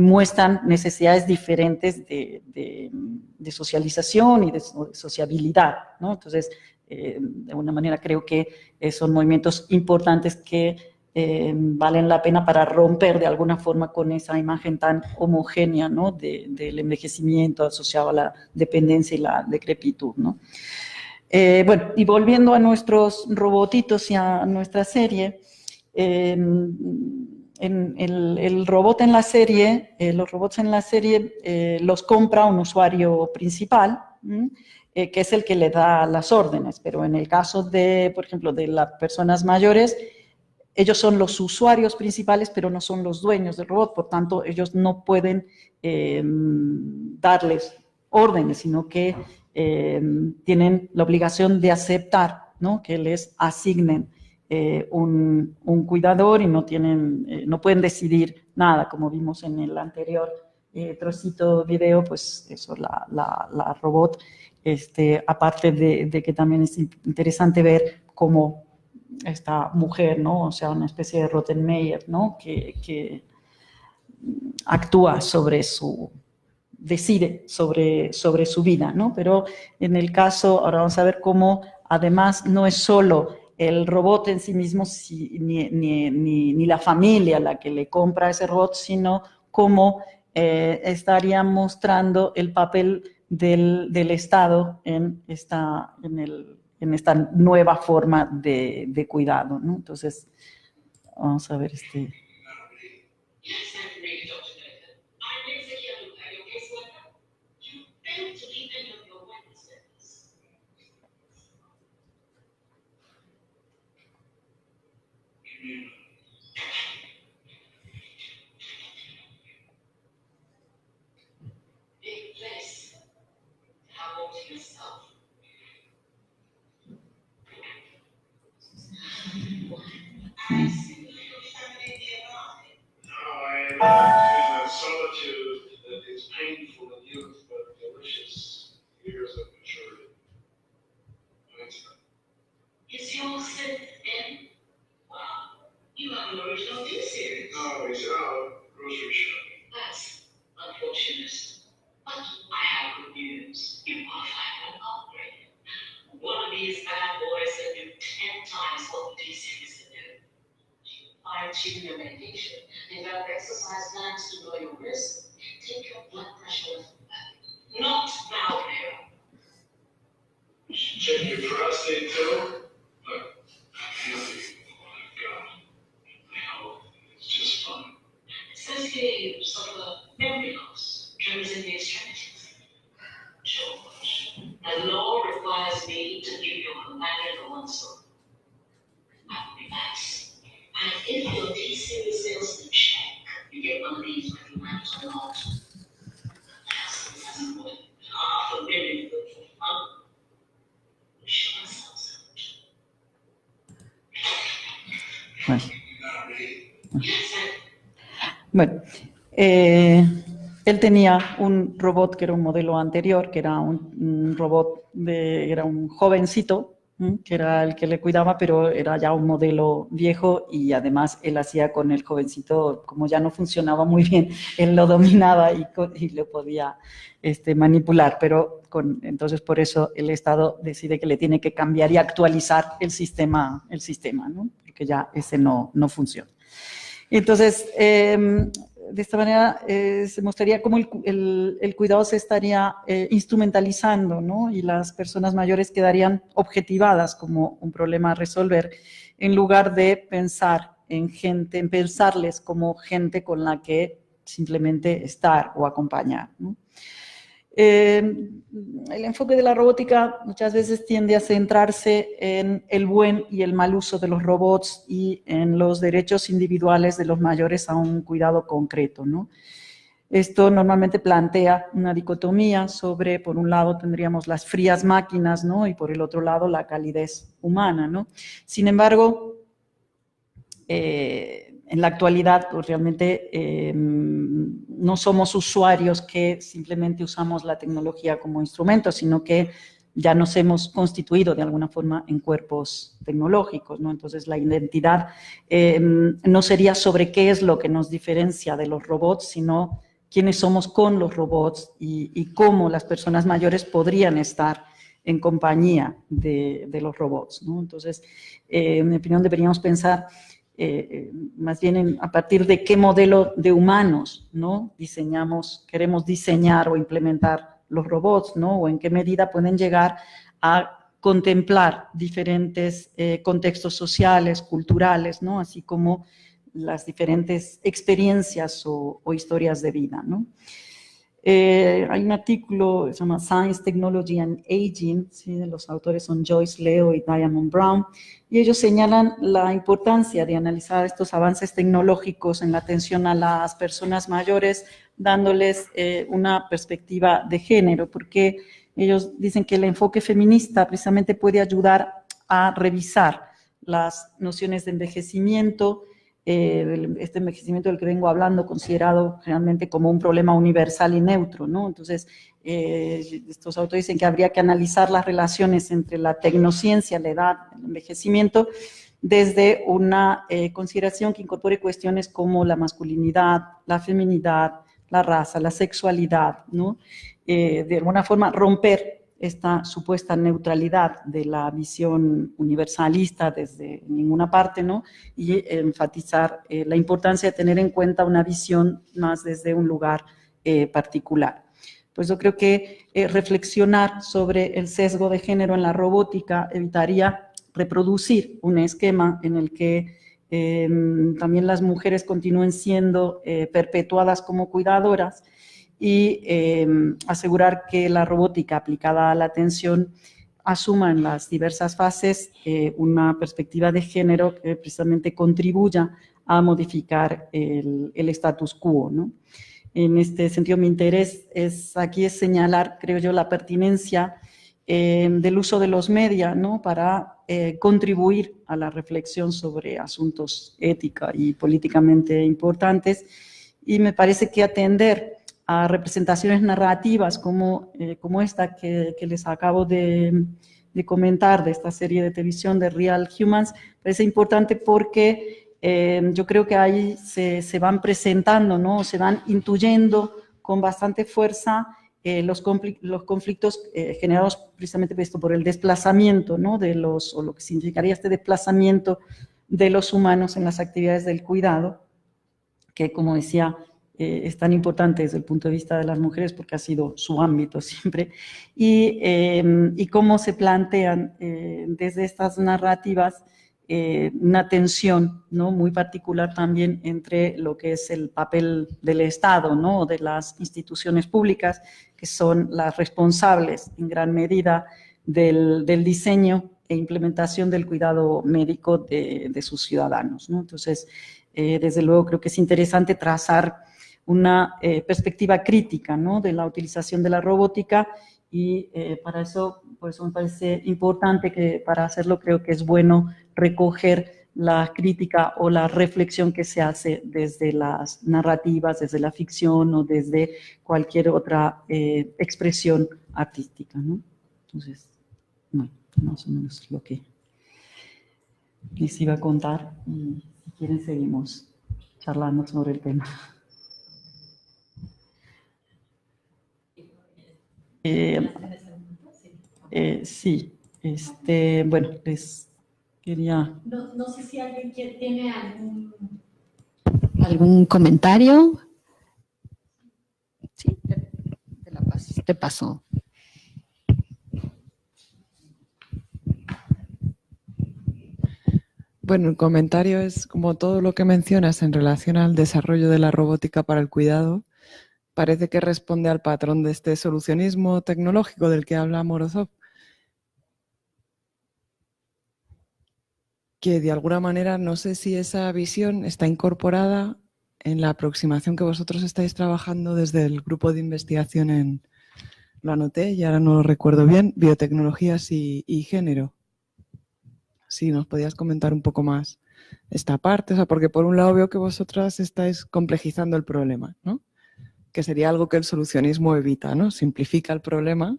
muestran necesidades diferentes de socialización y de sociabilidad, ¿no? Entonces, de alguna manera creo que son movimientos importantes que valen la pena para romper de alguna forma con esa imagen tan homogénea, ¿no? Del envejecimiento asociado a la dependencia y la decrepitud, ¿no? Bueno, y volviendo a nuestros robotitos y a nuestra serie, los robots en la serie los compra un usuario principal, que es el que le da las órdenes, pero en el caso de, por ejemplo, de las personas mayores, ellos son los usuarios principales, pero no son los dueños del robot, por tanto, ellos no pueden darles órdenes, sino que tienen la obligación de aceptar, ¿no?, que les asignen un cuidador y no pueden decidir nada, como vimos en el anterior trocito video, pues eso, la robot, aparte de que también es interesante ver cómo esta mujer, ¿no?, o sea, una especie de Rottenmeier, ¿no?, que actúa decide sobre su vida, ¿no? Pero en el caso, ahora vamos a ver cómo además no es solo el robot en sí mismo, ni la familia la que le compra ese robot, sino cómo estaría mostrando el papel del Estado en esta nueva forma de cuidado, ¿no? Entonces, vamos a ver solitude that is painful in youth but delicious years of maturity. Is yours sent in? Wow, you have an original D-series. No, he's out grocery shopping. That's unfortunate. But I have good news. You qualify for an upgrade. One of these bad boys will do 10 times what the D-series can do. Fine-tune your medication. Develop exercise plans to know your risk. Take your blood pressure. Not now, Vera. Check your prostate too? Look, nothing. Oh my God. My health is just fine. It says here you suffer memory loss, tremors in the extremities. George, the law requires me to give your companion a once-off. That would be nice. And if your D-series sales in check, you get one of these whether you want it or not. This isn't good. For women, good for fun. We show ourselves out. Bueno, él tenía un robot que era un modelo anterior, que era un robot, era un jovencito, que era el que le cuidaba, pero era ya un modelo viejo y además él hacía con el jovencito, como ya no funcionaba muy bien, él lo dominaba y lo podía manipular, pero entonces por eso el Estado decide que le tiene que cambiar y actualizar el sistema, ¿no?, porque ya ese no funciona. Entonces, de esta manera se mostraría cómo el cuidado se estaría instrumentalizando, ¿no?, y las personas mayores quedarían objetivadas como un problema a resolver, en lugar de pensar en pensarles como gente con la que simplemente estar o acompañar, ¿no? El enfoque de la robótica muchas veces tiende a centrarse en el buen y el mal uso de los robots y en los derechos individuales de los mayores a un cuidado concreto, ¿no? Esto normalmente plantea una dicotomía sobre, por un lado tendríamos las frías máquinas, ¿no?, y por el otro lado la calidez humana, ¿no? Sin embargo, en la actualidad, pues realmente no somos usuarios que simplemente usamos la tecnología como instrumento, sino que ya nos hemos constituido de alguna forma en cuerpos tecnológicos, ¿no? Entonces la identidad no sería sobre qué es lo que nos diferencia de los robots, sino quiénes somos con los robots y cómo las personas mayores podrían estar en compañía de los robots, ¿no? Entonces, en mi opinión, deberíamos pensar más bien a partir de qué modelo de humanos, ¿no?, queremos diseñar o implementar los robots, ¿no?, o en qué medida pueden llegar a contemplar diferentes contextos sociales, culturales, ¿no?, así como las diferentes experiencias o historias de vida, ¿no? Hay un artículo que se llama Science, Technology and Aging, ¿sí? Los autores son Joyce Leo y Diamond Brown, y ellos señalan la importancia de analizar estos avances tecnológicos en la atención a las personas mayores, dándoles una perspectiva de género, porque ellos dicen que el enfoque feminista precisamente puede ayudar a revisar las nociones de envejecimiento, este envejecimiento del que vengo hablando, considerado realmente como un problema universal y neutro, ¿no? Entonces, estos autores dicen que habría que analizar las relaciones entre la tecnociencia, la edad, el envejecimiento, desde una consideración que incorpore cuestiones como la masculinidad, la feminidad, la raza, la sexualidad, ¿no? De alguna forma romper esta supuesta neutralidad de la visión universalista desde ninguna parte, ¿no? Y enfatizar la importancia de tener en cuenta una visión más desde un lugar particular. Pues yo creo que reflexionar sobre el sesgo de género en la robótica evitaría reproducir un esquema en el que también las mujeres continúen siendo perpetuadas como cuidadoras, y asegurar que la robótica aplicada a la atención asuma en las diversas fases una perspectiva de género que precisamente contribuya a modificar el status quo, ¿no? En este sentido, mi interés aquí es señalar, creo yo, la pertinencia del uso de los media, ¿no? Para contribuir a la reflexión sobre asuntos ética y políticamente importantes, y me parece que atender a representaciones narrativas como esta que les acabo de comentar, de esta serie de televisión de Real Humans, parece importante porque yo creo que ahí se van presentando, ¿no? Se van intuyendo con bastante fuerza los conflictos generados precisamente por el desplazamiento, ¿no? O lo que significaría este desplazamiento de los humanos en las actividades del cuidado, que, como decía, es tan importante desde el punto de vista de las mujeres porque ha sido su ámbito siempre, y cómo se plantean desde estas narrativas una tensión, ¿no? Muy particular también entre lo que es el papel del Estado, ¿no? De las instituciones públicas, que son las responsables en gran medida del diseño e implementación del cuidado médico de sus ciudadanos, ¿no? Entonces, desde luego creo que es interesante trazar una perspectiva crítica, ¿no? De la utilización de la robótica, y por eso me parece importante que para hacerlo creo que es bueno recoger la crítica o la reflexión que se hace desde las narrativas, desde la ficción o desde cualquier otra expresión artística, ¿no? Entonces, bueno, más o menos lo que les iba a contar, y si quieren seguimos charlando sobre el tema. Sí, bueno, les quería... No sé si alguien tiene algún comentario. Sí, te paso. Bueno, el comentario es como todo lo que mencionas en relación al desarrollo de la robótica para el cuidado, parece que responde al patrón de este solucionismo tecnológico del que habla Morozov, que de alguna manera no sé si esa visión está incorporada en la aproximación que vosotros estáis trabajando desde el grupo de investigación lo anoté y ahora no lo recuerdo bien, biotecnologías y género. Si nos podías comentar un poco más esta parte, o sea, porque por un lado veo que vosotras estáis complejizando el problema, ¿no? Que sería algo que el solucionismo evita, ¿no? Simplifica el problema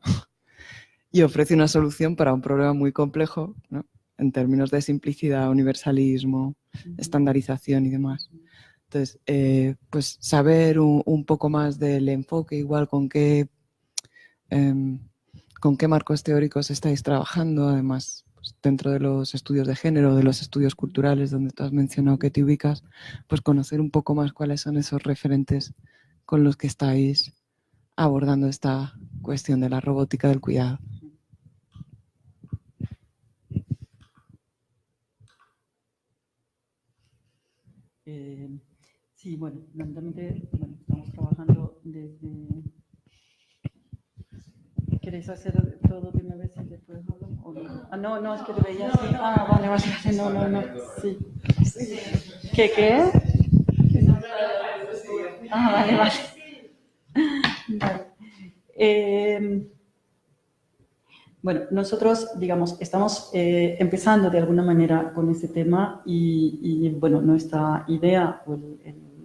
y ofrece una solución para un problema muy complejo, ¿no? En términos de simplicidad, universalismo, estandarización y demás. Entonces, pues saber un poco más del enfoque, igual con qué marcos teóricos estáis trabajando, además pues, dentro de los estudios de género, de los estudios culturales, donde tú has mencionado que te ubicas, pues conocer un poco más cuáles son esos referentes con los que estáis abordando esta cuestión de la robótica del cuidado. Sí, bueno, fundamentalmente estamos trabajando desde ¿Queréis hacer todo de una vez y después hablo? ¿O no? Ah, no, no, es que debería ser. Ah, vale, vale, no, sí. ¿Qué? Ah, vale, vale. Bueno, nosotros, digamos, estamos empezando de alguna manera con este tema y bueno, nuestra idea, o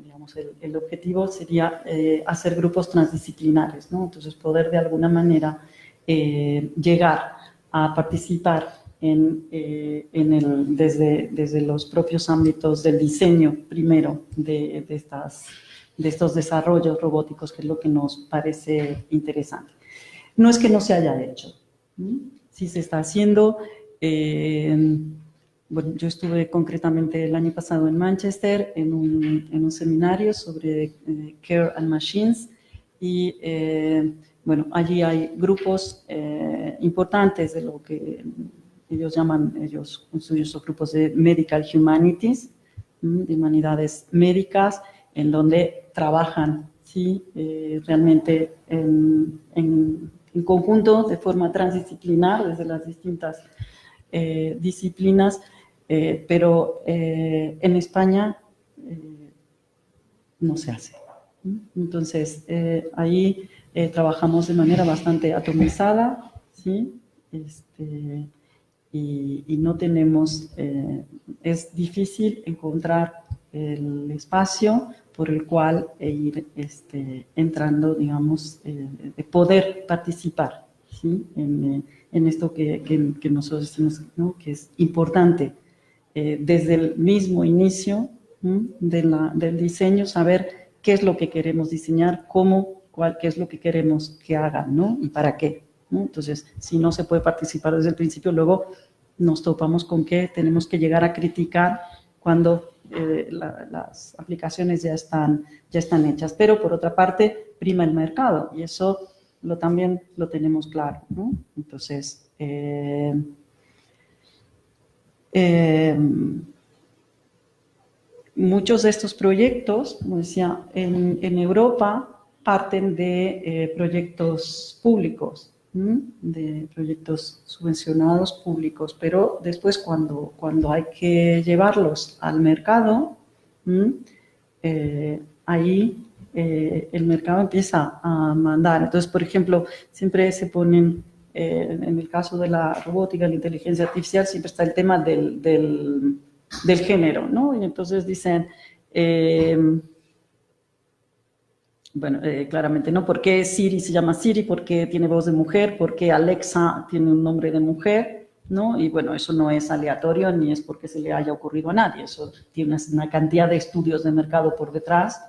digamos, el objetivo sería hacer grupos transdisciplinares, ¿no? Entonces, poder de alguna manera llegar a participar desde los propios ámbitos del diseño, primero, de estos desarrollos robóticos, que es lo que nos parece interesante. No es que no se haya hecho. Sí se está haciendo. Bueno, yo estuve concretamente el año pasado en Manchester en un seminario sobre Care and Machines y bueno, allí hay grupos importantes de lo que ellos llaman, ellos construyen sus grupos de Medical Humanities, de humanidades médicas, en donde trabajan, ¿sí? Realmente en conjunto, de forma transdisciplinar, desde las distintas disciplinas, pero en España no se hace. Entonces, ahí trabajamos de manera bastante atomizada, ¿sí? Y no tenemos, es difícil encontrar el espacio por el cual ir entrando, digamos, de poder participar, ¿sí? En esto que nosotros decimos, ¿no? Que es importante desde el mismo inicio del diseño, saber qué es lo que queremos diseñar, qué es lo que queremos que hagan, ¿no? Y para qué, ¿no? Entonces, si no se puede participar desde el principio, luego nos topamos con que tenemos que llegar a criticar cuando las aplicaciones ya están hechas. Pero, por otra parte, prima el mercado y eso también lo tenemos claro, ¿no? Entonces, muchos de estos proyectos, como decía, en Europa parten de proyectos públicos, de proyectos subvencionados públicos, pero después cuando hay que llevarlos al mercado, ahí el mercado empieza a mandar. Entonces, por ejemplo, siempre se ponen, en el caso de la robótica, la inteligencia artificial, siempre está el tema del género, ¿no? Y entonces dicen, bueno, claramente, ¿no? ¿Por qué Siri se llama Siri? ¿Por qué tiene voz de mujer? ¿Por qué Alexa tiene un nombre de mujer? ¿No? Y bueno, eso no es aleatorio ni es porque se le haya ocurrido a nadie. Eso tiene una cantidad de estudios de mercado por detrás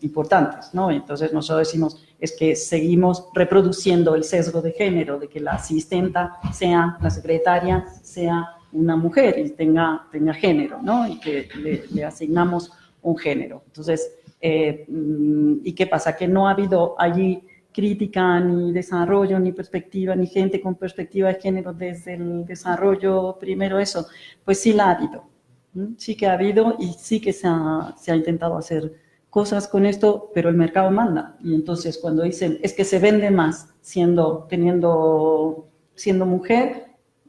importantes, ¿no? Entonces nosotros decimos, es que seguimos reproduciendo el sesgo de género, de que la asistenta sea, la secretaria sea una mujer y tenga género, ¿no? Y que le asignamos un género. Entonces, ¿y qué pasa? Que no ha habido allí crítica, ni desarrollo, ni perspectiva, ni gente con perspectiva de género desde el desarrollo, primero eso. Pues sí la ha habido, sí que ha habido y sí que se ha intentado hacer cosas con esto, pero el mercado manda. Y entonces cuando dicen, es que se vende más siendo mujer,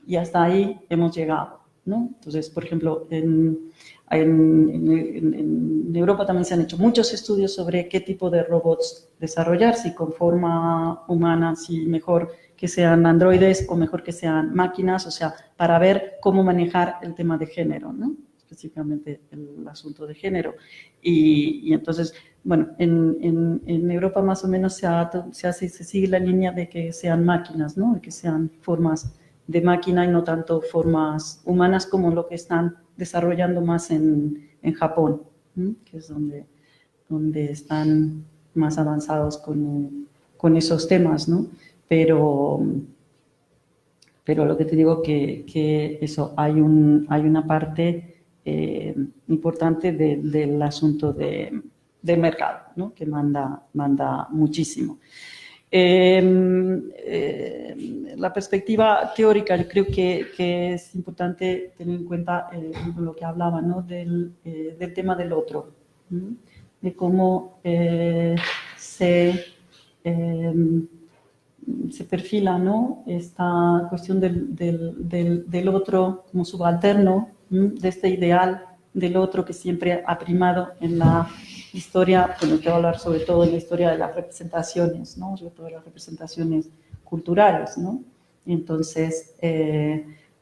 y hasta ahí hemos llegado, ¿no? Entonces, por ejemplo, en Europa también se han hecho muchos estudios sobre qué tipo de robots desarrollar, si con forma humana, si mejor que sean androides o mejor que sean máquinas, o sea, para ver cómo manejar el tema de género, ¿no? Específicamente el asunto de género. Y entonces, bueno, en Europa más o menos se sigue la línea de que sean máquinas, ¿no? De que sean formas de máquina y no tanto formas humanas como lo que están desarrollando más en Japón, que es donde están más avanzados con esos temas, ¿no? Pero lo que te digo que eso, hay una parte importante del asunto del mercado, ¿no? Que manda muchísimo. La perspectiva teórica, yo creo que es importante tener en cuenta lo que hablaba, ¿no? del tema del otro, de cómo se perfila, ¿no?, esta cuestión del otro como subalterno, de este ideal del otro que siempre ha primado en la historia, bueno, que va a hablar sobre todo en la historia de las representaciones, ¿no?, sobre todo de las representaciones culturales, ¿no? Entonces,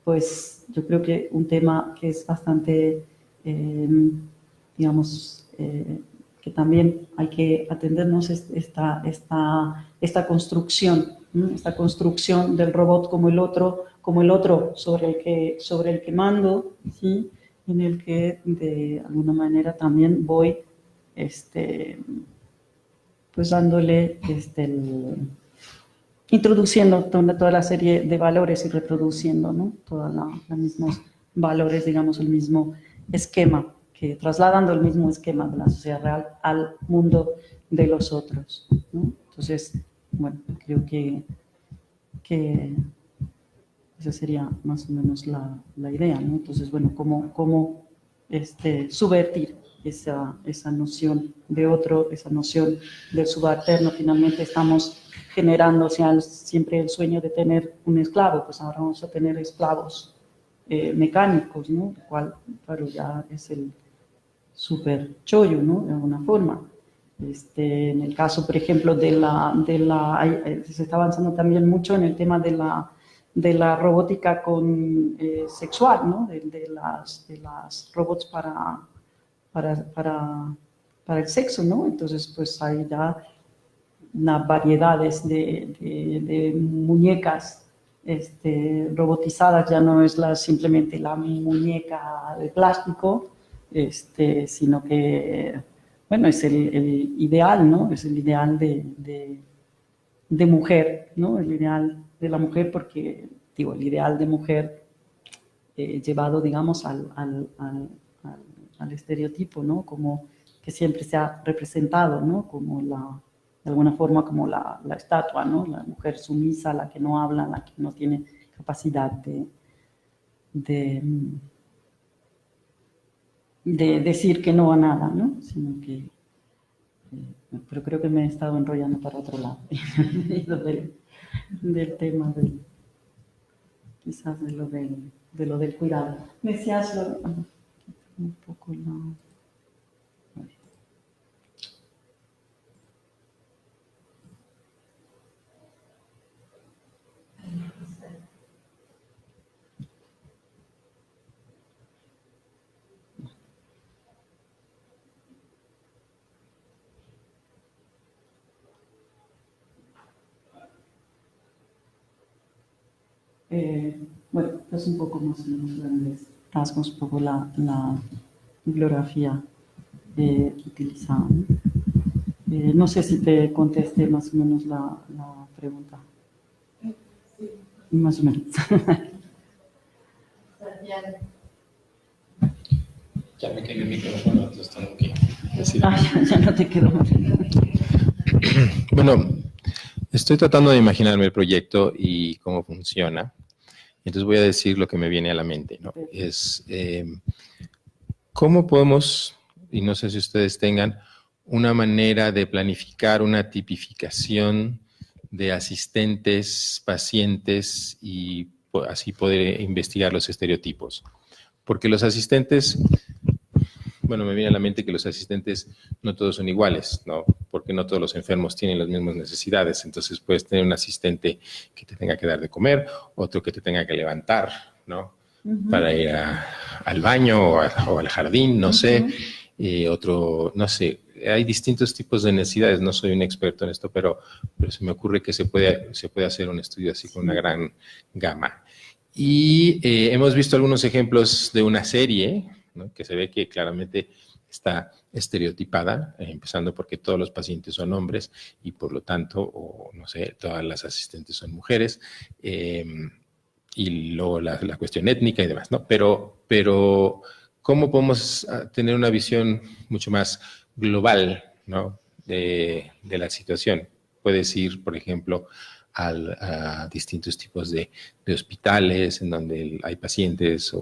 pues yo creo que un tema que es bastante, digamos, que también hay que atendernos es esta construcción, ¿no?, esta construcción del robot como el otro sobre el que mando, ¿sí?, en el que de alguna manera también voy pues dándole introduciendo toda la serie de valores y reproduciendo, ¿no?, todos los mismos valores, digamos, el mismo esquema, que trasladando el mismo esquema de la sociedad real al mundo de los otros, ¿no? Entonces, bueno, creo que esa sería más o menos la idea, ¿no? Entonces, bueno, cómo subvertir esa noción de otro, esa noción del subalterno. Finalmente estamos generando, o sea, siempre el sueño de tener un esclavo, pues ahora vamos a tener esclavos mecánicos, ¿no? Lo cual, claro, ya es el súper chollo, ¿no?, de alguna forma. En el caso, por ejemplo, se está avanzando también mucho en el tema de la robótica sexual, ¿no?, de las robots para el sexo, ¿no? Entonces, pues hay ya unas variedades de muñecas robotizadas, ya no es simplemente la muñeca de plástico, sino que, bueno, es el ideal, ¿no? Es el ideal de mujer, ¿no? El ideal de la mujer, porque, digo, el ideal de mujer llevado, digamos, al estereotipo, ¿no? Como que siempre se ha representado, ¿no? Como de alguna forma como la estatua, ¿no? La mujer sumisa, la que no habla, la que no tiene capacidad de decir que no a nada, ¿no? Sino que, pero creo que me he estado enrollando para otro lado, del tema quizás de lo del cuidado. Me decías un poco bueno, es un poco más o menos grandes rasgos, un poco la bibliografía utilizada, ¿no? No sé si te contesté más o menos la pregunta. Sí. Más o menos. Ya me quedé el micrófono, entonces tengo que decir. Ya no te quedó más. Bueno, estoy tratando de imaginarme el proyecto y cómo funciona. Entonces voy a decir lo que me viene a la mente, ¿no? Es cómo podemos, y no sé si ustedes tengan, una manera de planificar una tipificación de asistentes, pacientes y así poder investigar los estereotipos. Porque los asistentes, bueno, me viene a la mente que los asistentes no todos son iguales, ¿no? Porque no todos los enfermos tienen las mismas necesidades. Entonces puedes tener un asistente que te tenga que dar de comer, otro que te tenga que levantar, ¿no? Para ir al baño o al jardín, no sé. Otro, no sé, hay distintos tipos de necesidades. No soy un experto en esto, pero se me ocurre que se puede hacer un estudio así con una gran gama. Y hemos visto algunos ejemplos de una serie, ¿no?, que se ve que claramente está estereotipada, empezando porque todos los pacientes son hombres y por lo tanto, o no sé, todas las asistentes son mujeres, y luego la cuestión étnica y demás, ¿no? Pero ¿cómo podemos tener una visión mucho más global, ¿no?, de la situación? Puedes ir, por ejemplo, a distintos tipos de hospitales en donde hay pacientes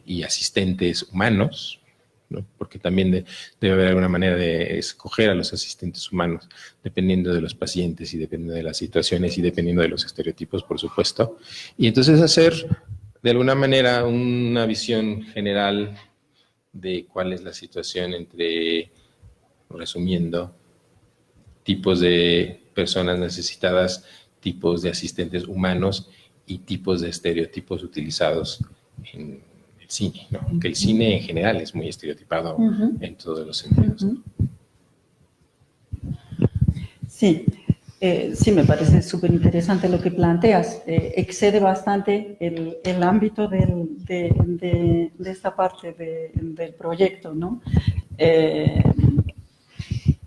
y asistentes humanos, ¿no? Porque también debe haber alguna manera de escoger a los asistentes humanos, dependiendo de los pacientes y dependiendo de las situaciones y dependiendo de los estereotipos, por supuesto. Y entonces hacer, de alguna manera, una visión general de cuál es la situación entre, resumiendo, tipos de personas necesitadas, tipos de asistentes humanos y tipos de estereotipos utilizados en el cine, ¿no? Que el cine en general es muy estereotipado en todos los sentidos, ¿no? Sí, sí, me parece súper interesante lo que planteas. Excede bastante el ámbito de esta parte del proyecto, ¿no?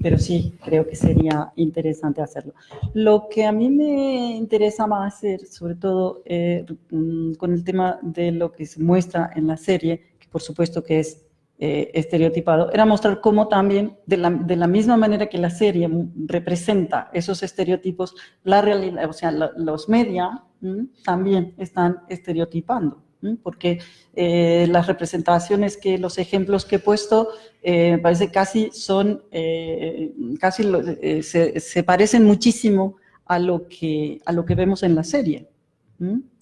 Pero sí, creo que sería interesante hacerlo. Lo que a mí me interesa más hacer, sobre todo con el tema de lo que se muestra en la serie, que por supuesto que es estereotipado, era mostrar cómo también, de la misma manera que la serie representa esos estereotipos, la realidad, o sea, los media también están estereotipando. Porque las representaciones, los ejemplos que he puesto, parece casi son, se parecen muchísimo a lo que vemos en la serie.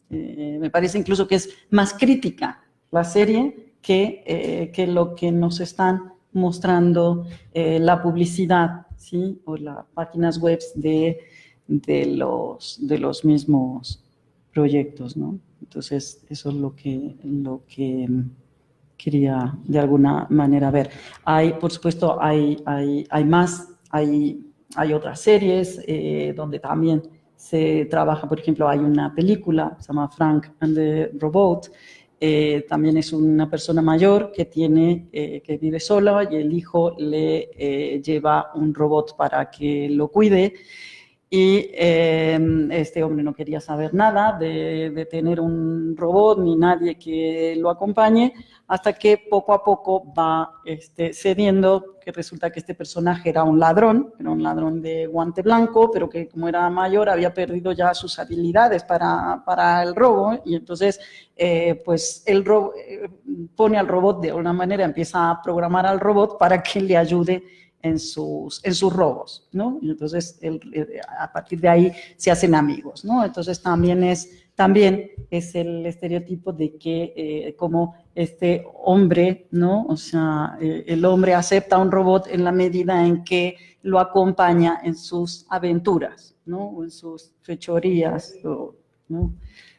Me parece incluso que es más crítica la serie que lo que nos están mostrando la publicidad, ¿sí? O las páginas web de los mismos proyectos, ¿no? Entonces, eso es lo que quería de alguna manera ver. Por supuesto, hay más, hay otras series donde también se trabaja, por ejemplo, hay una película, se llama Frank and the Robot, también es una persona mayor que vive sola y el hijo le lleva un robot para que lo cuide. Y este hombre no quería saber nada de tener un robot ni nadie que lo acompañe, hasta que poco a poco va cediendo, que resulta que este personaje era un ladrón de guante blanco, pero que como era mayor había perdido ya sus habilidades para el robo, y entonces pues pone al robot de alguna manera, empieza a programar al robot para que le ayude en sus robos, ¿no? Y entonces a partir de ahí se hacen amigos, ¿no? Entonces también es el estereotipo de que como este hombre, ¿no? O sea, el hombre acepta un robot en la medida en que lo acompaña en sus aventuras, ¿no? O en sus fechorías, ¿no?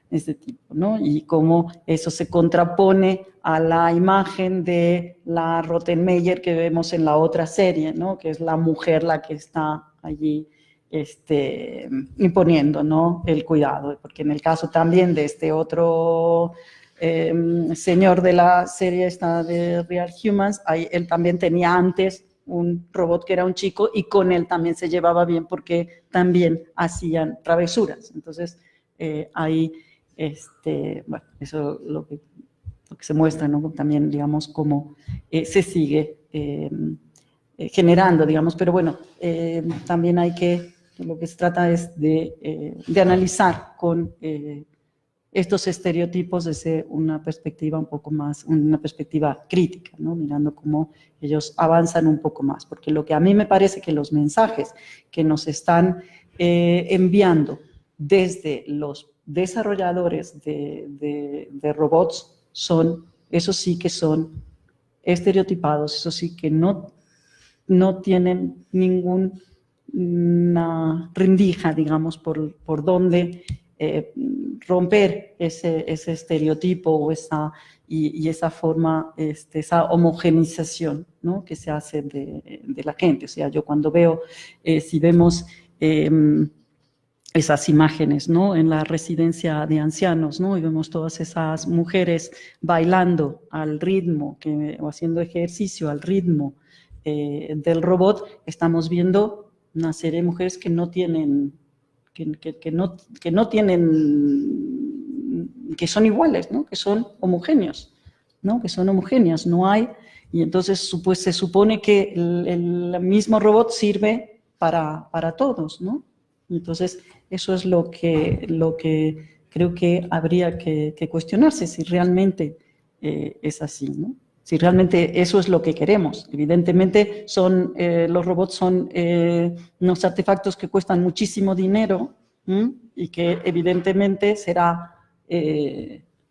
Este tipo, ¿no? Y cómo eso se contrapone a la imagen de la Rottenmeier que vemos en la otra serie, ¿no? Que es la mujer la que está allí imponiendo, ¿no? El cuidado, porque en el caso también de este otro señor de la serie esta de Real Humans, él también tenía antes un robot que era un chico y con él también se llevaba bien porque también hacían travesuras. Entonces, ahí bueno, eso es lo que se muestra, ¿no? También, digamos, cómo se sigue generando, digamos, pero bueno, también lo que se trata es de analizar con estos estereotipos desde una perspectiva un poco más, una perspectiva crítica, ¿no? Mirando cómo ellos avanzan un poco más, porque lo que a mí me parece que los mensajes que nos están enviando desde los desarrolladores de robots esos sí que son estereotipados, esos sí que no tienen ninguna rendija, digamos, por donde romper ese estereotipo o esa forma, esa homogenización, ¿no? Que se hace de la gente. O sea, yo cuando veo, si vemos esas imágenes, ¿no? En la residencia de ancianos, ¿no? Y vemos todas esas mujeres bailando al ritmo o haciendo ejercicio al ritmo del robot, estamos viendo una serie de mujeres que no tienen, que no tienen, que son iguales, ¿no? Que son homogéneos, ¿no? Que son homogéneas, no hay, y entonces pues, se supone que el mismo robot sirve para todos, ¿no? Entonces, eso es lo que creo que habría que cuestionarse, si realmente es así, ¿no? Si realmente eso es lo que queremos. Evidentemente los robots son unos artefactos que cuestan muchísimo dinero y que evidentemente será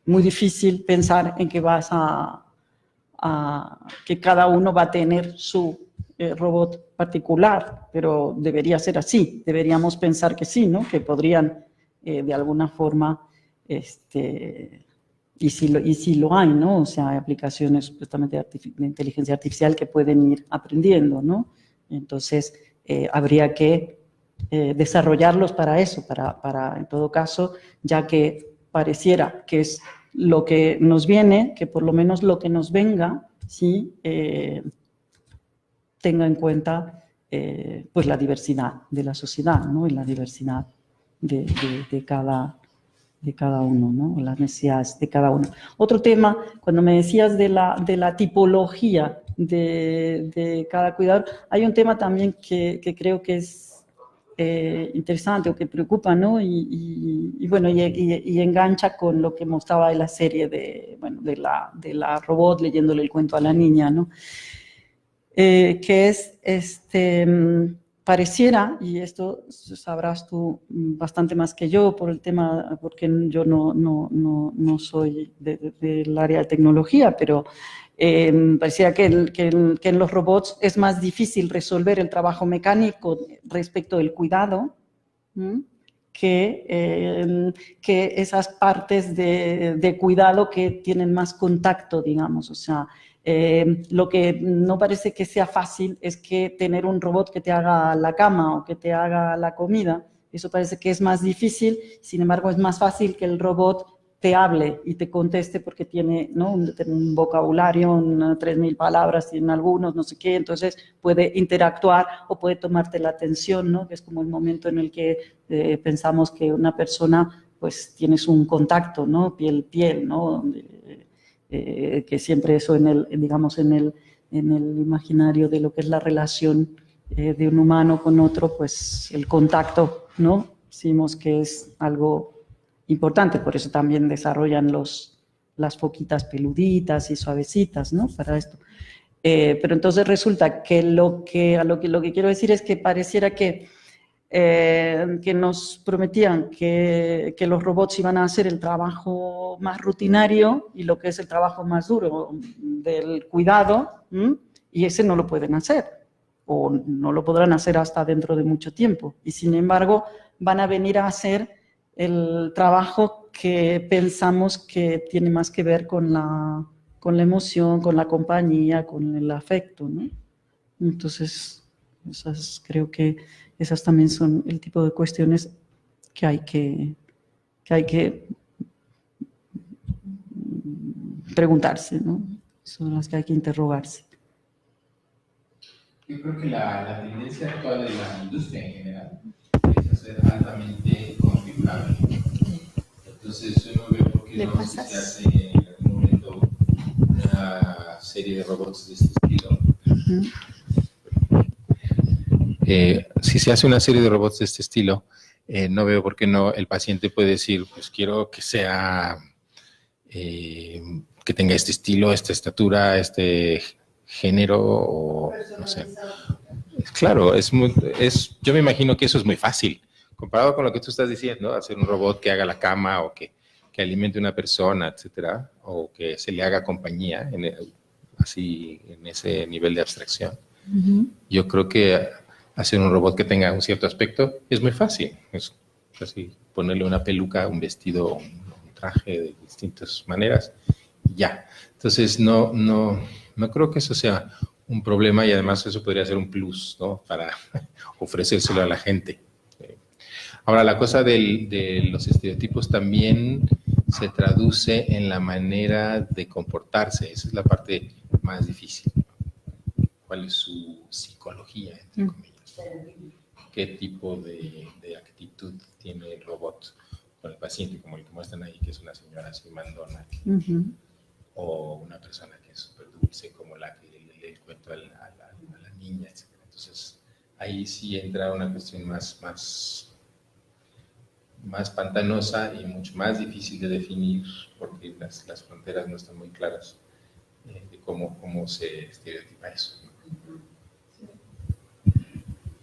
muy difícil pensar en que que cada uno va a tener su robot particular, pero debería ser así. Deberíamos pensar que sí, ¿no? Que podrían de alguna forma y si lo hay, ¿no? O sea, hay aplicaciones supuestamente de inteligencia artificial que pueden ir aprendiendo, ¿no? Entonces, habría que desarrollarlos para eso, para, en todo caso, ya que pareciera que es lo que nos viene, que por lo menos lo que nos venga, ¿sí? Tenga en cuenta pues la diversidad de la sociedad, ¿no? Y la diversidad de cada uno, ¿no? Las necesidades de cada uno. Otro tema, cuando me decías de la tipología de cada cuidador, hay un tema también que creo que es interesante o que preocupa, ¿no? Y engancha con lo que mostraba en la serie de la robot leyéndole el cuento a la niña, ¿no? Que es pareciera, y esto sabrás tú bastante más que yo por el tema, porque yo no soy del área de tecnología, pero pareciera que en los robots es más difícil resolver el trabajo mecánico respecto del cuidado que esas partes de cuidado que tienen más contacto, digamos, o sea, lo que no parece que sea fácil es que tener un robot que te haga la cama o que te haga la comida, eso parece que es más difícil, sin embargo es más fácil que el robot te hable y te conteste porque tiene, ¿no? un vocabulario, 3.000 palabras, tiene algunos, no sé qué, entonces puede interactuar o puede tomarte la atención, ¿no? Que es como el momento en el que pensamos que una persona, pues tienes un contacto, ¿no? Piel, ¿no? Que siempre eso en el imaginario de lo que es la relación de un humano con otro, pues el contacto, ¿no? Decimos que es algo importante, por eso también desarrollan las foquitas peluditas y suavecitas, ¿no? Para esto. Pero entonces resulta que lo que quiero decir es que pareciera que nos prometían que los robots iban a hacer el trabajo más rutinario y lo que es el trabajo más duro del cuidado, y ese no lo pueden hacer, o no lo podrán hacer hasta dentro de mucho tiempo. Y sin embargo, van a venir a hacer el trabajo que pensamos que tiene más que ver con la emoción, con la compañía, con el afecto, ¿no? Entonces, creo que esas también son el tipo de cuestiones que hay que preguntarse, ¿no? Son las que hay que interrogarse. Yo creo que la tendencia actual de la industria en general es hacer altamente configurable. Entonces, yo no veo por qué no se hace en algún momento una serie de robots de este estilo. Si se hace una serie de robots de este estilo, no veo por qué no el paciente puede decir, pues quiero que sea, que tenga este estilo, esta estatura, este género, o no sé. Claro, yo me imagino que eso es muy fácil. Comparado con lo que tú estás diciendo, hacer un robot que haga la cama o que alimente a una persona, etcétera, o que se le haga compañía, así en ese nivel de abstracción. Yo creo que hacer un robot que tenga un cierto aspecto es muy fácil. Es así, ponerle una peluca, un vestido, un traje de distintas maneras, ya. Entonces, no creo que eso sea un problema, y además eso podría ser un plus, ¿no? Para ofrecérselo a la gente. Ahora, la cosa de los estereotipos también se traduce en la manera de comportarse. Esa es la parte más difícil. ¿Cuál es su psicología, entre comillas? ¿Qué tipo de actitud tiene el robot con el paciente, como el que muestran ahí, que es una señora así mandona, o una persona que es súper dulce, como la que le lee el cuento a la niña, etc. Entonces, ahí sí entra una cuestión más pantanosa y mucho más difícil de definir, porque las fronteras no están muy claras de cómo se estereotipa eso.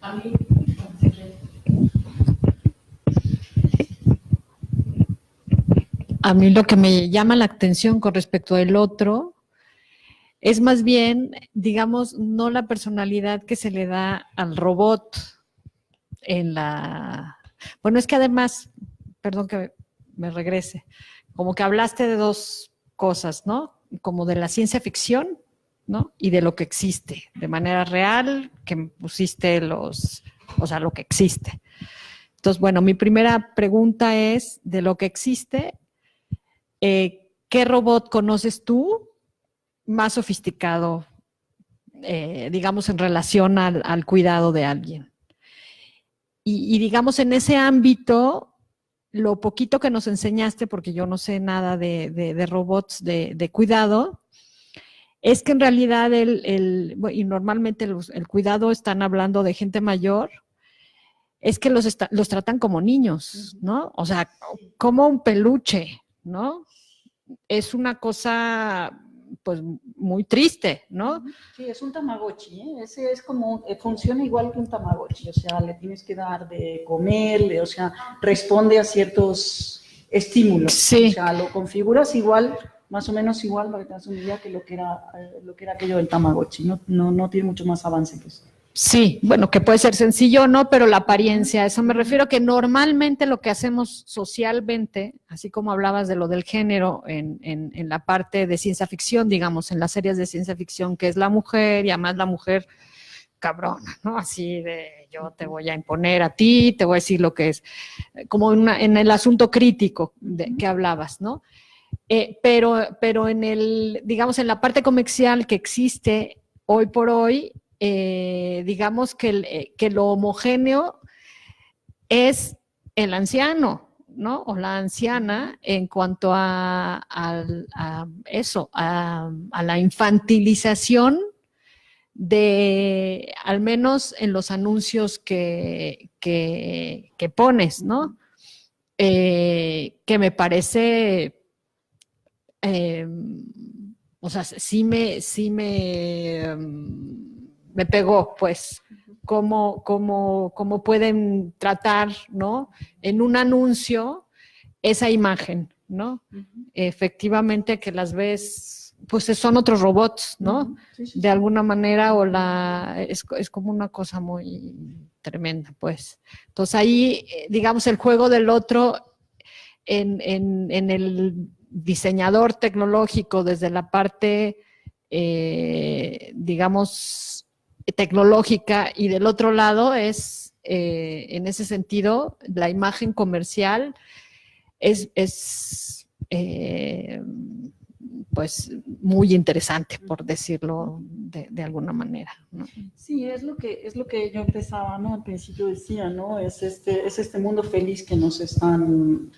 A mí, A mí lo que me llama la atención con respecto al otro es más bien, digamos, no la personalidad que se le da al robot en la... Bueno, es que además, perdón que me regrese, como que hablaste de dos cosas, ¿no? Como de la ciencia ficción, ¿no? Y de lo que existe, de manera real, que pusiste lo que existe. Entonces, bueno, mi primera pregunta es, de lo que existe, ¿qué robot conoces tú más sofisticado, digamos, en relación al cuidado de alguien? Y digamos, en ese ámbito, lo poquito que nos enseñaste, porque yo no sé nada de robots de cuidado, es que en realidad y normalmente el cuidado están hablando de gente mayor, es que los tratan como niños, ¿no? O sea, como un peluche, ¿no? Es una cosa, pues, muy triste, ¿no? Sí, es un Tamagotchi, ¿eh? Ese es como, funciona igual que un Tamagotchi, o sea, le tienes que dar de comer, o sea, responde a ciertos estímulos, sí. O sea, lo configuras igual, más o menos igual, para que te das una idea, que lo que era aquello del Tamagotchi, no tiene mucho más avance que eso. Sí, bueno, que puede ser sencillo, ¿no? Pero la apariencia, a eso me refiero, que normalmente lo que hacemos socialmente, así como hablabas de lo del género en la parte de ciencia ficción, digamos, en las series de ciencia ficción, que es la mujer, y además la mujer cabrona, ¿no? Así de, yo te voy a imponer a ti, te voy a decir lo que es, como en el asunto crítico que hablabas, ¿no? Pero digamos, en la parte comercial que existe hoy por hoy, digamos que lo homogéneo es el anciano, ¿no? O la anciana en cuanto a eso, a la infantilización de, al menos en los anuncios que pones, ¿no? Que me parece, o sea, sí me pegó, pues, cómo pueden tratar, ¿no? En un anuncio esa imagen, ¿no? Efectivamente que las ves, pues son otros robots, ¿no? De alguna manera, es como una cosa muy tremenda, pues. Entonces ahí, digamos, el juego del otro en el diseñador tecnológico desde la parte, digamos, tecnológica, y del otro lado es, en ese sentido, la imagen comercial es pues muy interesante, por decirlo de alguna manera, ¿no? Sí, es lo que yo empezaba, ¿no? Al principio decía, ¿no? Es este mundo feliz que nos están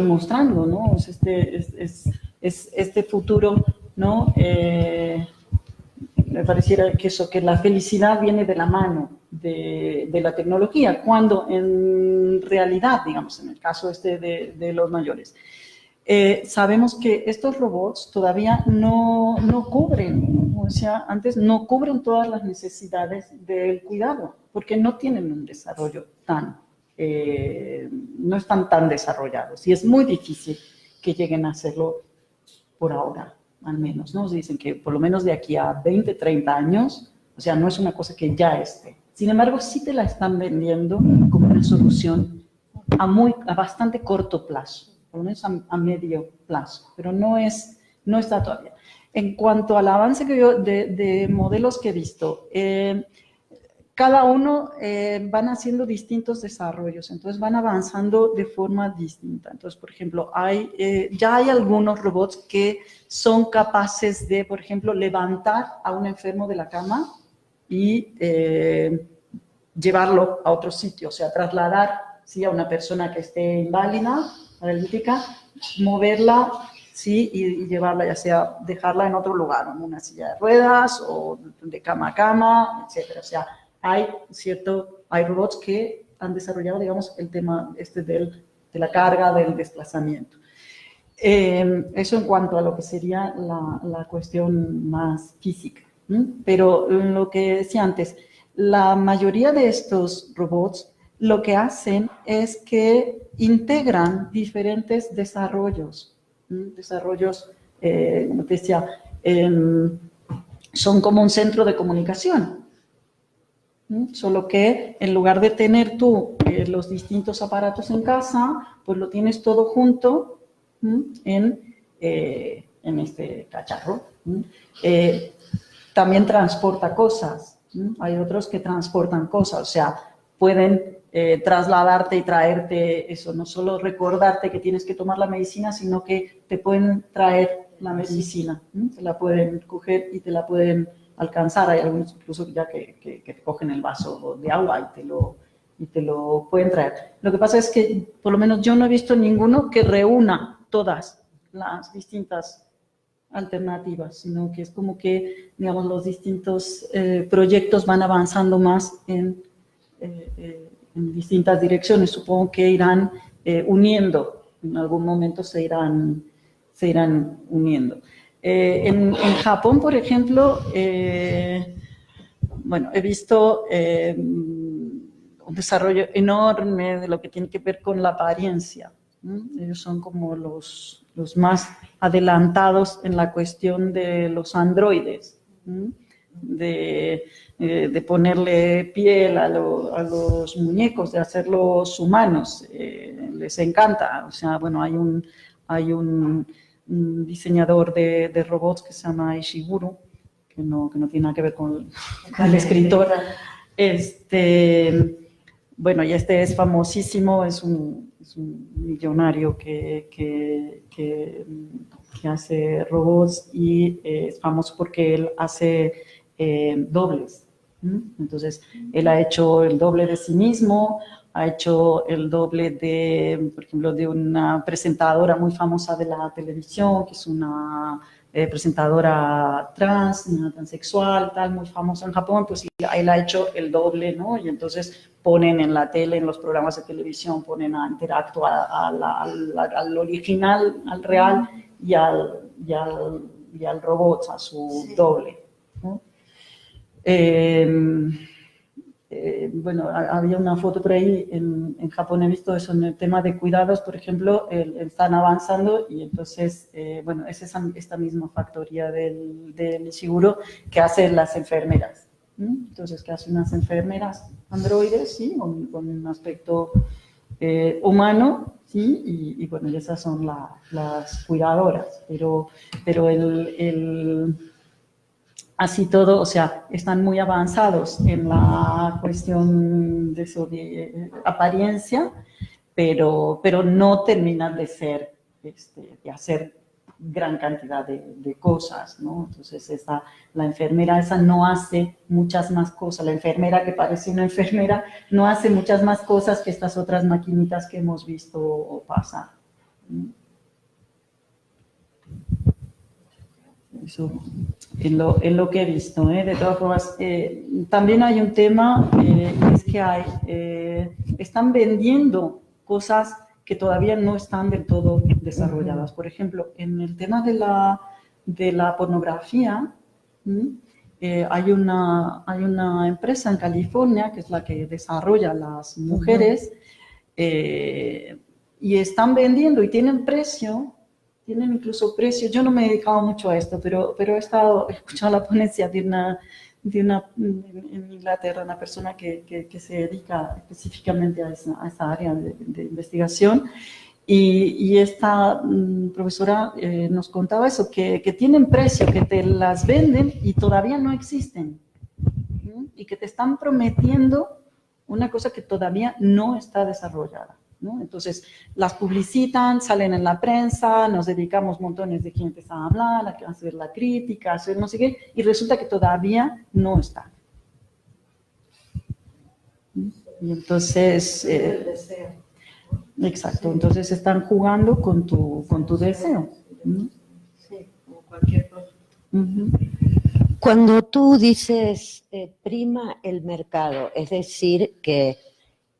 mostrando, ¿no? Es este futuro, ¿no? Me pareciera que la felicidad viene de la mano de la tecnología, cuando en realidad, digamos, en el caso de los mayores, sabemos que estos robots todavía no cubren, o sea, antes no cubren todas las necesidades del cuidado, porque no tienen un desarrollo no están tan desarrollados, y es muy difícil que lleguen a hacerlo por ahora, al menos, ¿no? Dicen que por lo menos de aquí a 20, 30 años, o sea, no es una cosa que ya esté. Sin embargo, sí te la están vendiendo como una solución a bastante corto plazo, por lo menos a medio plazo, pero no está todavía. En cuanto al avance que yo, de modelos que he visto, cada uno van haciendo distintos desarrollos, entonces van avanzando de forma distinta. Entonces, por ejemplo, ya hay algunos robots que son capaces de, por ejemplo, levantar a un enfermo de la cama y llevarlo a otro sitio, o sea, trasladar, ¿sí?, a una persona que esté inválida, paralítica, moverla, ¿sí?, y llevarla, ya sea de dejarla en otro lugar, en una silla de ruedas o de cama a cama, etcétera. O sea, hay robots que han desarrollado, digamos, el tema de la carga, del desplazamiento. Eso en cuanto a lo que sería la cuestión más física. Pero lo que decía antes, la mayoría de estos robots lo que hacen es que integran diferentes desarrollos. Desarrollos, como te decía, son como un centro de comunicación. Solo que en lugar de tener tú los distintos aparatos en casa, pues lo tienes todo junto en este cacharro. También transporta cosas. Hay otros que transportan cosas, o sea, pueden trasladarte y traerte eso, no solo recordarte que tienes que tomar la medicina, sino que te pueden traer la medicina, te la pueden coger y te la pueden alcanzar. Hay algunos incluso ya que te cogen el vaso de agua y te lo pueden traer. Lo que pasa es que por lo menos yo no he visto ninguno que reúna todas las distintas alternativas, sino que es como que, digamos, los distintos proyectos van avanzando más en distintas direcciones. Supongo que irán uniendo, en algún momento se irán uniendo. En Japón, por ejemplo, bueno, he visto un desarrollo enorme de lo que tiene que ver con la apariencia. Ellos son como los más adelantados en la cuestión de los androides, de ponerle piel a los muñecos, de hacerlos humanos. Les encanta. O sea, bueno, hay un diseñador de robots que se llama Ishiguro, que no tiene nada que ver con el escritor. Bueno, y este es famosísimo, es un millonario que hace robots y es famoso porque él hace dobles. Entonces, él ha hecho el doble de sí mismo, ha hecho el doble de, por ejemplo, de una presentadora muy famosa de la televisión, que es una presentadora trans, una transexual, tal, muy famosa en Japón. Pues él ha hecho el doble, ¿no? Y entonces ponen en la tele, en los programas de televisión, ponen a interactuar al original, al real y al robot, a su doble, ¿no? Bueno, había una foto por ahí, en Japón he visto eso, en el tema de cuidados, por ejemplo, están avanzando y entonces, bueno, es esta misma factoría del Ishiguro que hacen las enfermeras. Entonces, que hacen unas enfermeras androides, ¿sí? Con un aspecto humano, ¿sí? Y bueno, y esas son las cuidadoras, pero así todo, o sea, están muy avanzados en la cuestión de apariencia, pero no terminan de ser, de hacer gran cantidad de cosas, ¿no? Entonces, la enfermera esa no hace muchas más cosas. La enfermera que parece una enfermera no hace muchas más cosas que estas otras maquinitas que hemos visto pasar. Eso es lo que he visto, ¿eh? De todas formas, también hay un tema, es que están vendiendo cosas que todavía no están del todo desarrolladas. Por ejemplo, en el tema de la pornografía, hay una empresa en California que es la que desarrolla las mujeres, y están vendiendo y tienen incluso precio. Yo no me he dedicado mucho a esto, pero he escuchado la ponencia de en Inglaterra, una persona que se dedica específicamente a esa área de investigación, y esta profesora nos contaba eso, que tienen precio, que te las venden y todavía no existen, y que te están prometiendo una cosa que todavía no está desarrollada, ¿no? Entonces, las publicitan, salen en la prensa, nos dedicamos montones de gente a hablar, a hacer la crítica, a hacer no sé qué, y resulta que todavía no está. Y entonces, exacto, entonces están jugando con tu deseo. Sí, como cualquier cosa. Cuando tú dices prima el mercado, es decir, que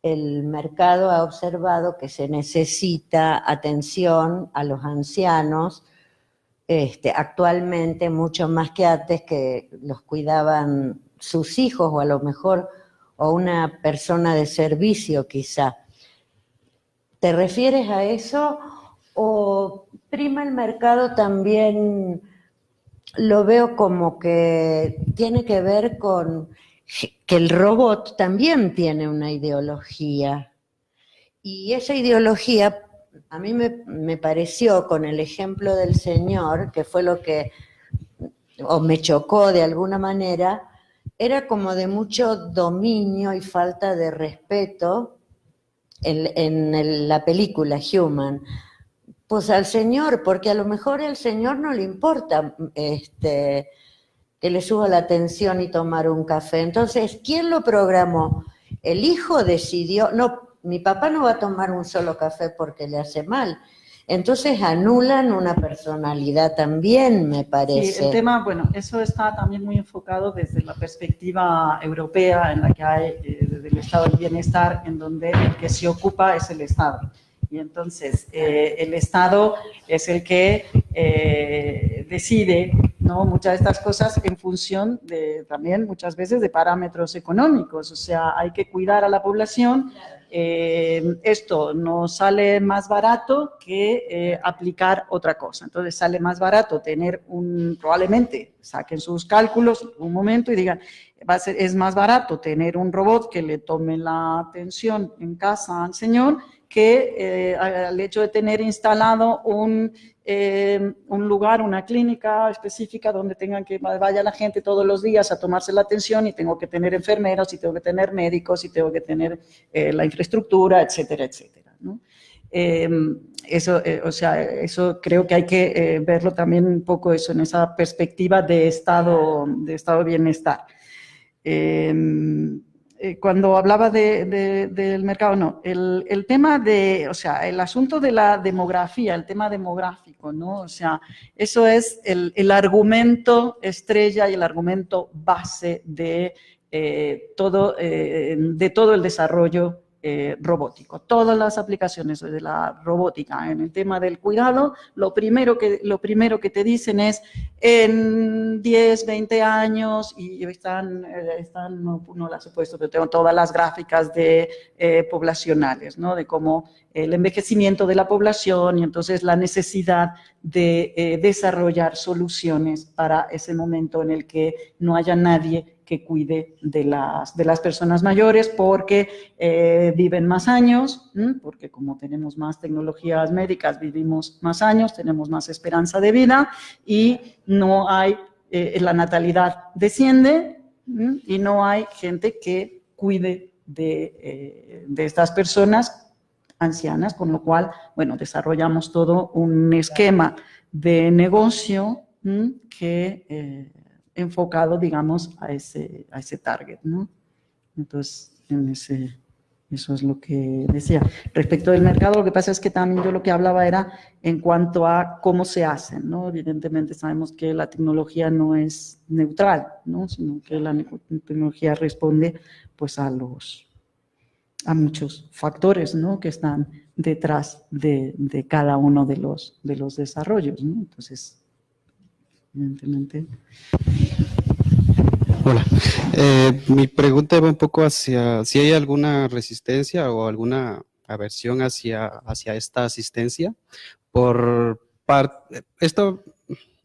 el mercado ha observado que se necesita atención a los ancianos, actualmente mucho más que antes, que los cuidaban sus hijos o a lo mejor o una persona de servicio quizá. ¿Te refieres a eso o prima el mercado también? Lo veo como que tiene que ver con que el robot también tiene una ideología. Y esa ideología, a mí me pareció, con el ejemplo del señor, que fue lo que, o me chocó de alguna manera, era como de mucho dominio y falta de respeto en la película Human. Pues al señor, porque a lo mejor al señor no le importa que le suba la tensión y tomar un café. Entonces, ¿quién lo programó? El hijo decidió, no, mi papá no va a tomar un solo café porque le hace mal. Entonces anulan una personalidad también, me parece. Sí, el tema, bueno, eso está también muy enfocado desde la perspectiva europea en la que hay desde el estado del bienestar, en donde el que se ocupa es el Estado. Y entonces el Estado es el que decide, ¿no?, muchas de estas cosas en función de, también muchas veces, de parámetros económicos. O sea, hay que cuidar a la población. Esto nos sale más barato que aplicar otra cosa. Entonces sale más barato tener probablemente saquen sus cálculos un momento y digan, es más barato tener un robot que le tome la atención en casa al señor que al hecho de tener instalado un lugar, una clínica específica donde vaya la gente todos los días a tomarse la atención y tengo que tener enfermeros y tengo que tener médicos y tengo que tener la infraestructura, etcétera, etcétera, ¿no? O sea, eso creo que hay que verlo también un poco eso en esa perspectiva de estado de bienestar. Cuando hablaba del mercado, no, el tema de, o sea, el asunto de la demografía, el tema demográfico, ¿no? O sea, eso es el argumento estrella y el argumento base de todo el desarrollo robótico. Todas las aplicaciones de la robótica en el tema del cuidado, lo primero que te dicen es en 10, 20 años, y no las he puesto, pero tengo todas las gráficas poblacionales, ¿no?, de cómo el envejecimiento de la población y entonces la necesidad de desarrollar soluciones para ese momento en el que no haya nadie que cuide de las personas mayores, porque viven más años, porque como tenemos más tecnologías médicas, vivimos más años, tenemos más esperanza de vida y no hay, la natalidad desciende y no hay gente que cuide de estas personas ancianas, con lo cual, bueno, desarrollamos todo un esquema de negocio que enfocado, digamos, a ese target, ¿no? Entonces, eso es lo que decía. Respecto del mercado, lo que pasa es que también yo lo que hablaba era en cuanto a cómo se hacen, ¿no? Evidentemente sabemos que la tecnología no es neutral, ¿no?, sino que la tecnología responde, pues, a muchos factores, ¿no?, que están detrás de cada uno de los desarrollos, ¿no? Entonces, evidentemente. Hola, mi pregunta va un poco hacia si hay alguna resistencia o alguna aversión hacia esta asistencia esto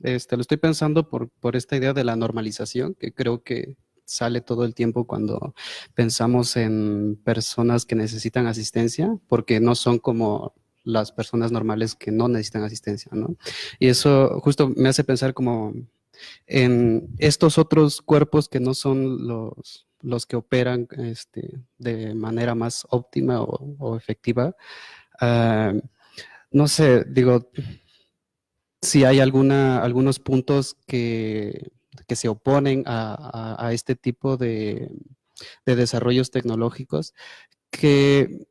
lo estoy pensando por esta idea de la normalización, que creo que sale todo el tiempo cuando pensamos en personas que necesitan asistencia, porque no son como las personas normales que no necesitan asistencia, ¿no? Y eso justo me hace pensar como en estos otros cuerpos que no son los que operan de manera más óptima o efectiva. No sé, digo, si hay algunos puntos que se oponen a este tipo de desarrollos tecnológicos que,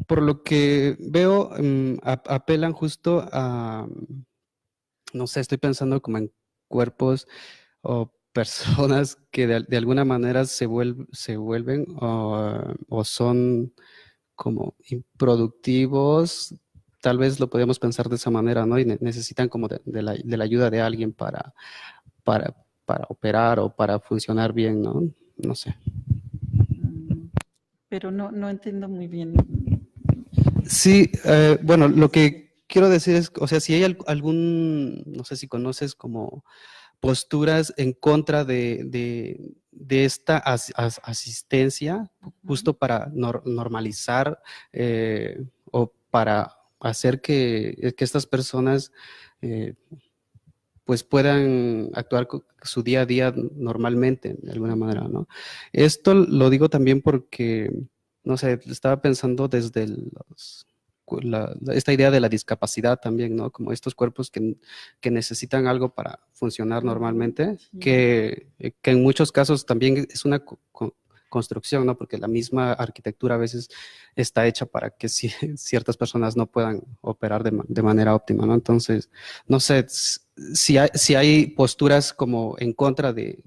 por lo que veo, apelan justo a, no sé, estoy pensando como en cuerpos o personas que de alguna manera se vuelven o son como improductivos, tal vez lo podemos pensar de esa manera, ¿no? Y necesitan como de la ayuda de alguien para operar o para funcionar bien, ¿no? No sé. Pero no entiendo muy bien. Sí, bueno, lo que quiero decir es, o sea, si hay algún, no sé si conoces como posturas en contra de esta asistencia, justo para normalizar o para hacer que estas personas pues puedan actuar su día a día normalmente, de alguna manera, ¿no? Esto lo digo también porque, no sé, estaba pensando desde esta idea de la discapacidad también, ¿no? Como estos cuerpos que necesitan algo para funcionar normalmente, que en muchos casos también es una construcción, ¿no? Porque la misma arquitectura a veces está hecha para que ciertas personas no puedan operar de manera óptima, ¿no? Entonces, no sé si hay posturas como en contra de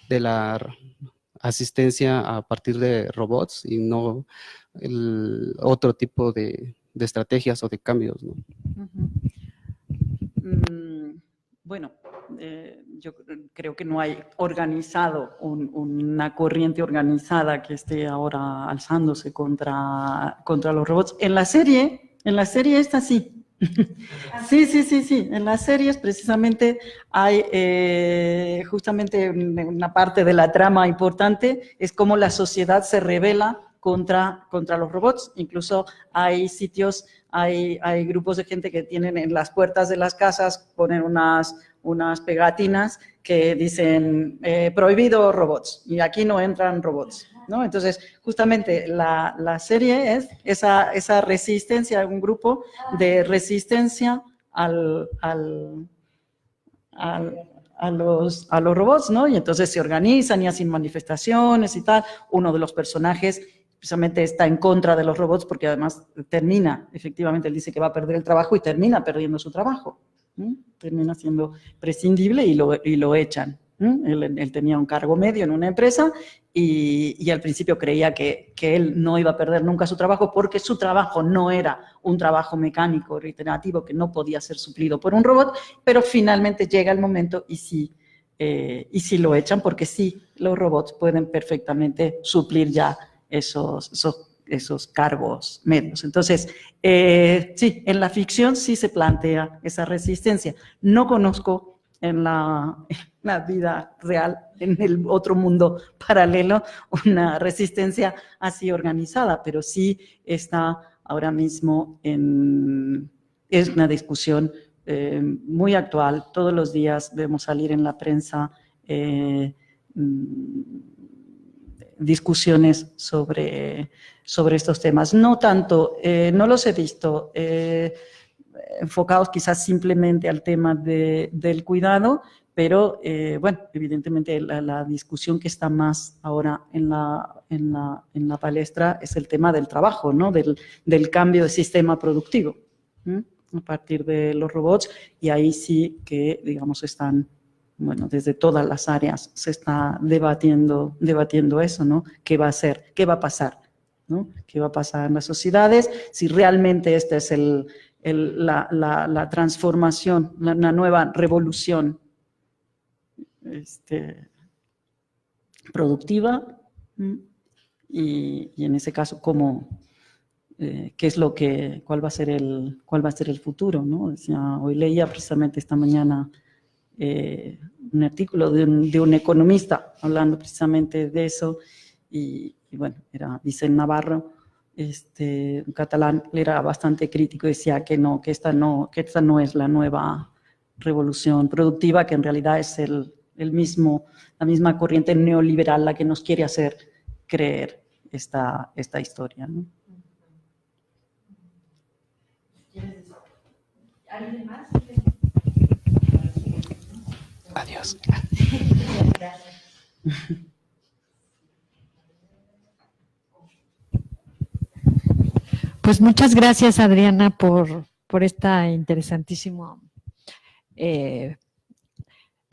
la asistencia a partir de robots y no otro tipo de estrategias o de cambios, ¿no? Bueno, yo creo que no hay organizado una corriente organizada que esté ahora alzándose contra los robots. En la serie esta sí. Sí. En las series precisamente hay justamente una parte de la trama importante, es cómo la sociedad se rebela contra los robots. Incluso hay sitios, hay grupos de gente que tienen en las puertas de las casas, ponen unas pegatinas que dicen prohibido robots, y aquí no entran robots, ¿no? Entonces, justamente la serie es esa resistencia, un grupo de resistencia a los robots, ¿no? Y entonces se organizan y hacen manifestaciones y tal. Uno de los personajes precisamente está en contra de los robots porque además efectivamente él dice que va a perder el trabajo y termina perdiendo su trabajo. Termina siendo prescindible y lo echan. Él tenía un cargo medio en una empresa y al principio creía que él no iba a perder nunca su trabajo porque su trabajo no era un trabajo mecánico, reiterativo, que no podía ser suplido por un robot, pero finalmente llega el momento y sí lo echan porque sí, los robots pueden perfectamente suplir ya esos cargos medios. Entonces, sí, en la ficción sí se plantea esa resistencia. No conozco en la vida real, en el otro mundo paralelo, una resistencia así organizada, pero sí está ahora mismo es una discusión muy actual. Todos los días vemos salir en la prensa discusiones sobre estos temas. No tanto, no los he visto enfocados quizás simplemente al tema del cuidado, pero bueno, evidentemente la discusión que está más ahora en la palestra es el tema del trabajo, ¿no? Del cambio de sistema productivo, a partir de los robots, y ahí sí que, digamos, están, bueno, desde todas las áreas se está debatiendo eso, ¿no? ¿Qué va a ser? ¿Qué va a pasar? ¿No? ¿Qué va a pasar en las sociedades? Si realmente esta es la transformación, una nueva revolución productiva, y en ese caso, cuál va a ser el futuro, ¿no? O sea, hoy leía precisamente esta mañana un artículo de un economista hablando precisamente de eso, y bueno, era Vicent Navarro, un catalán, era bastante crítico, decía que esta no es la nueva revolución productiva, que en realidad es la misma corriente neoliberal la que nos quiere hacer creer esta historia, ¿no? ¿Alguien más? Adiós. Pues muchas gracias, Adriana, por esta interesantísima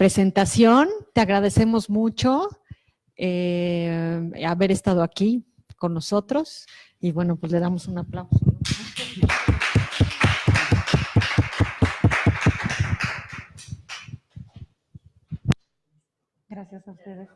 presentación. Te agradecemos mucho haber estado aquí con nosotros y bueno, pues le damos un aplauso, ¿no? Gracias a ustedes.